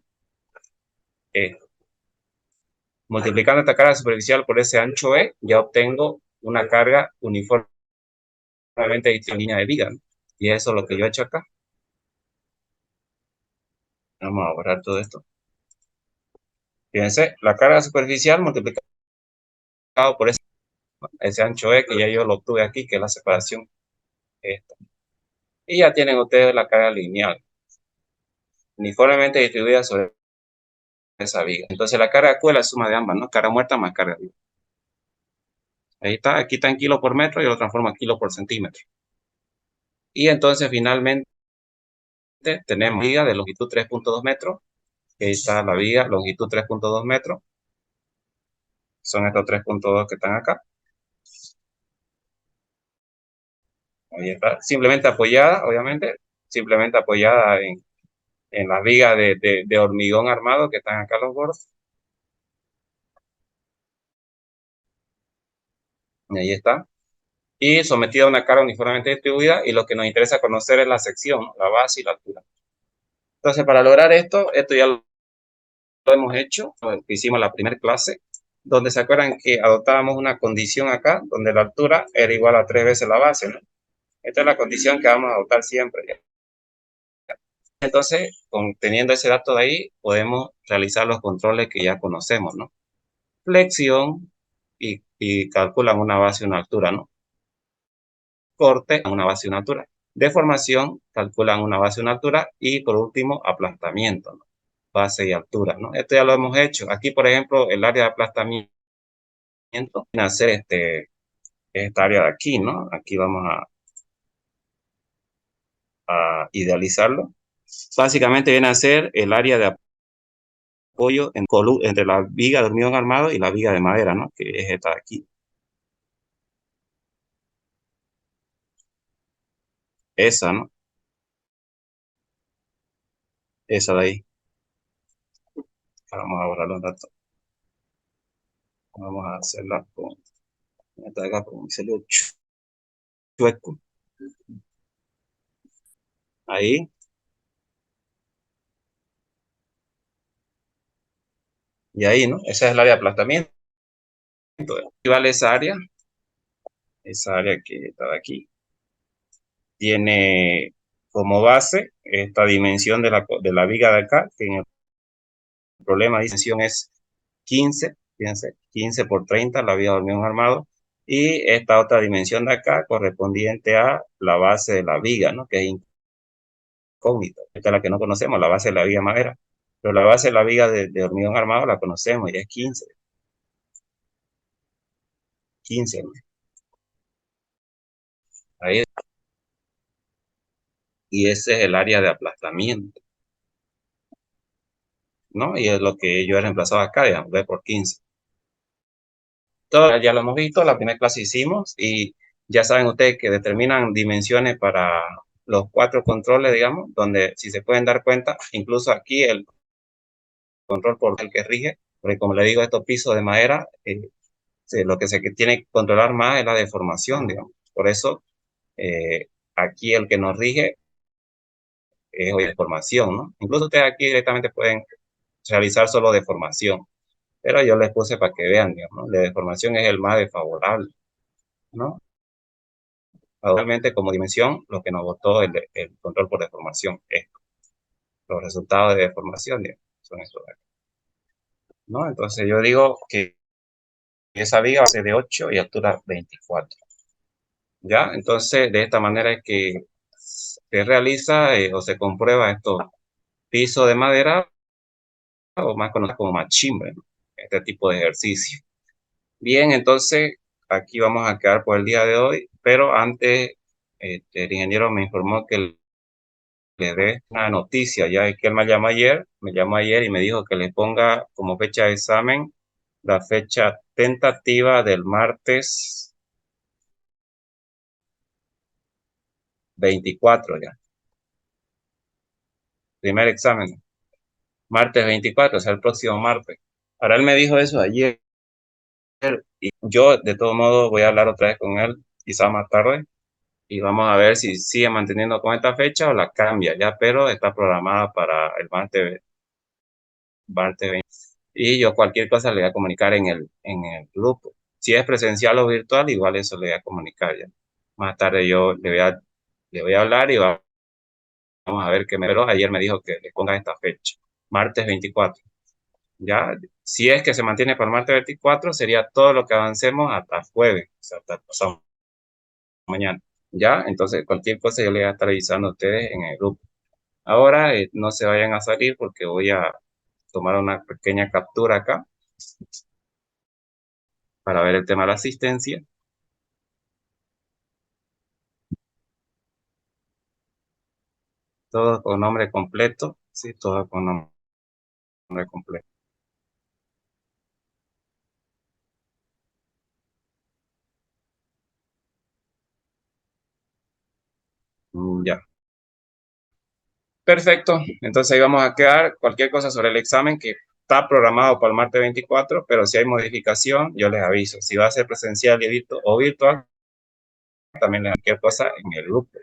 Multiplicando esta carga superficial por ese ancho E, ya obtengo una carga uniformemente distribuida en línea de viga, ¿no? Y eso es lo que yo he hecho acá. Vamos a borrar todo esto. Fíjense, la carga superficial multiplicado por ese ancho E, que ya yo lo obtuve aquí, que es la separación esta. Y ya tienen ustedes la carga lineal, uniformemente distribuida sobre esa viga. Entonces la carga Q es la suma de ambas, ¿no? Carga muerta más carga viva. Ahí está, aquí está en kilo por metro y lo transformo a kilo por centímetro. Y entonces finalmente tenemos viga de longitud 3.2 metros. Ahí está la viga, longitud 3.2 metros. Son estos 3.2 que están acá. Ahí está. Simplemente apoyada, obviamente, simplemente apoyada en las vigas de hormigón armado que están acá a los bordes. Y ahí está. Y sometida a una carga uniformemente distribuida. Y lo que nos interesa conocer es la sección, la base y la altura. Entonces, para lograr esto ya lo hemos hecho, lo hicimos en la primera clase, donde se acuerdan que adoptábamos una condición acá, donde la altura era igual a 3 veces la base, ¿no? Esta es la condición que vamos a adoptar siempre. Entonces, teniendo ese dato de ahí, podemos realizar los controles que ya conocemos, ¿no? Flexión y calculan una base y una altura, ¿no? Corte, una base y una altura. Deformación, calculan una base y una altura. Y por último, aplastamiento, ¿no? Base y altura, ¿no? Esto ya lo hemos hecho. Aquí, por ejemplo, el área de aplastamiento, viene a ser esta área de aquí, ¿no? Aquí vamos a idealizarlo. Básicamente viene a ser el área de apoyo entre la viga de hormigón armado y la viga de madera, ¿no? Que es esta de aquí. Esa, ¿no? Esa de ahí. Vamos a borrar los datos. Vamos a hacerla con esta de acá, con mi celio chueco. Ahí. Y ahí, ¿no? Esa es el área de aplastamiento. Y vale esa área que está de aquí. Tiene como base esta dimensión de la viga de acá, que en el problema de dimensión es 15, fíjense, 15 por 30, la viga de hormigón armado, y esta otra dimensión de acá correspondiente a la base de la viga, ¿no? Que es incógnita. Esta es la que no conocemos, la base de la viga de madera. Pero la base de la viga de hormigón armado la conocemos y es 15. 15, ¿no? Ahí, y ese es el área de aplastamiento, ¿no? Y es lo que yo he reemplazado acá, digamos, B por 15. Todo ya lo hemos visto, la primera clase hicimos y ya saben ustedes que determinan dimensiones para los 4 controles, digamos, donde si se pueden dar cuenta, incluso aquí el control por el que rige, porque como le digo, estos pisos de madera, lo que se tiene que controlar más es la deformación, digamos. Por eso, aquí el que nos rige es la deformación, ¿no? Incluso ustedes aquí directamente pueden realizar solo deformación, pero yo les puse para que vean, digamos, ¿no? La deformación es el más desfavorable, ¿no? Actualmente como dimensión, lo que nos botó el control por deformación es los resultados de deformación, digamos, son estos de acá, ¿no? Entonces yo digo que esa viga va a ser de 8 y altura 24. ¿Ya? Entonces, de esta manera es que se realiza o se comprueba estos pisos de madera, o más conocidos como machimbre, ¿no? Este tipo de ejercicio. Bien, entonces, aquí vamos a quedar por el día de hoy, pero antes, el ingeniero me informó que le dé una noticia, ya es que él me llamó ayer y me dijo que le ponga como fecha de examen la fecha tentativa del martes 24 ya. Primer examen, martes 24, o sea, el próximo martes. Ahora él me dijo eso ayer y yo de todo modo voy a hablar otra vez con él, quizá más tarde, y vamos a ver si sigue manteniendo con esta fecha o la cambia ya, pero está programada para el martes martes 20. Y yo cualquier cosa le voy a comunicar en el grupo. Si es presencial o virtual, igual eso le voy a comunicar ya. Más tarde yo le voy a hablar y vamos a ver qué me... Pero ayer me dijo que le ponga esta fecha, martes 24. Ya, si es que se mantiene para el martes 24, sería todo lo que avancemos hasta jueves, o sea, hasta pasado mañana. Ya, entonces cualquier cosa yo le voy a estar avisando a ustedes en el grupo. Ahora no se vayan a salir porque voy a tomar una pequeña captura acá para ver el tema de la asistencia. Todo con nombre completo, sí, todo con nombre completo. Ya. Perfecto. Entonces ahí vamos a quedar. Cualquier cosa sobre el examen que está programado para el martes 24, pero si hay modificación, yo les aviso. Si va a ser presencial y o virtual, también les cualquier cosa en el grupo.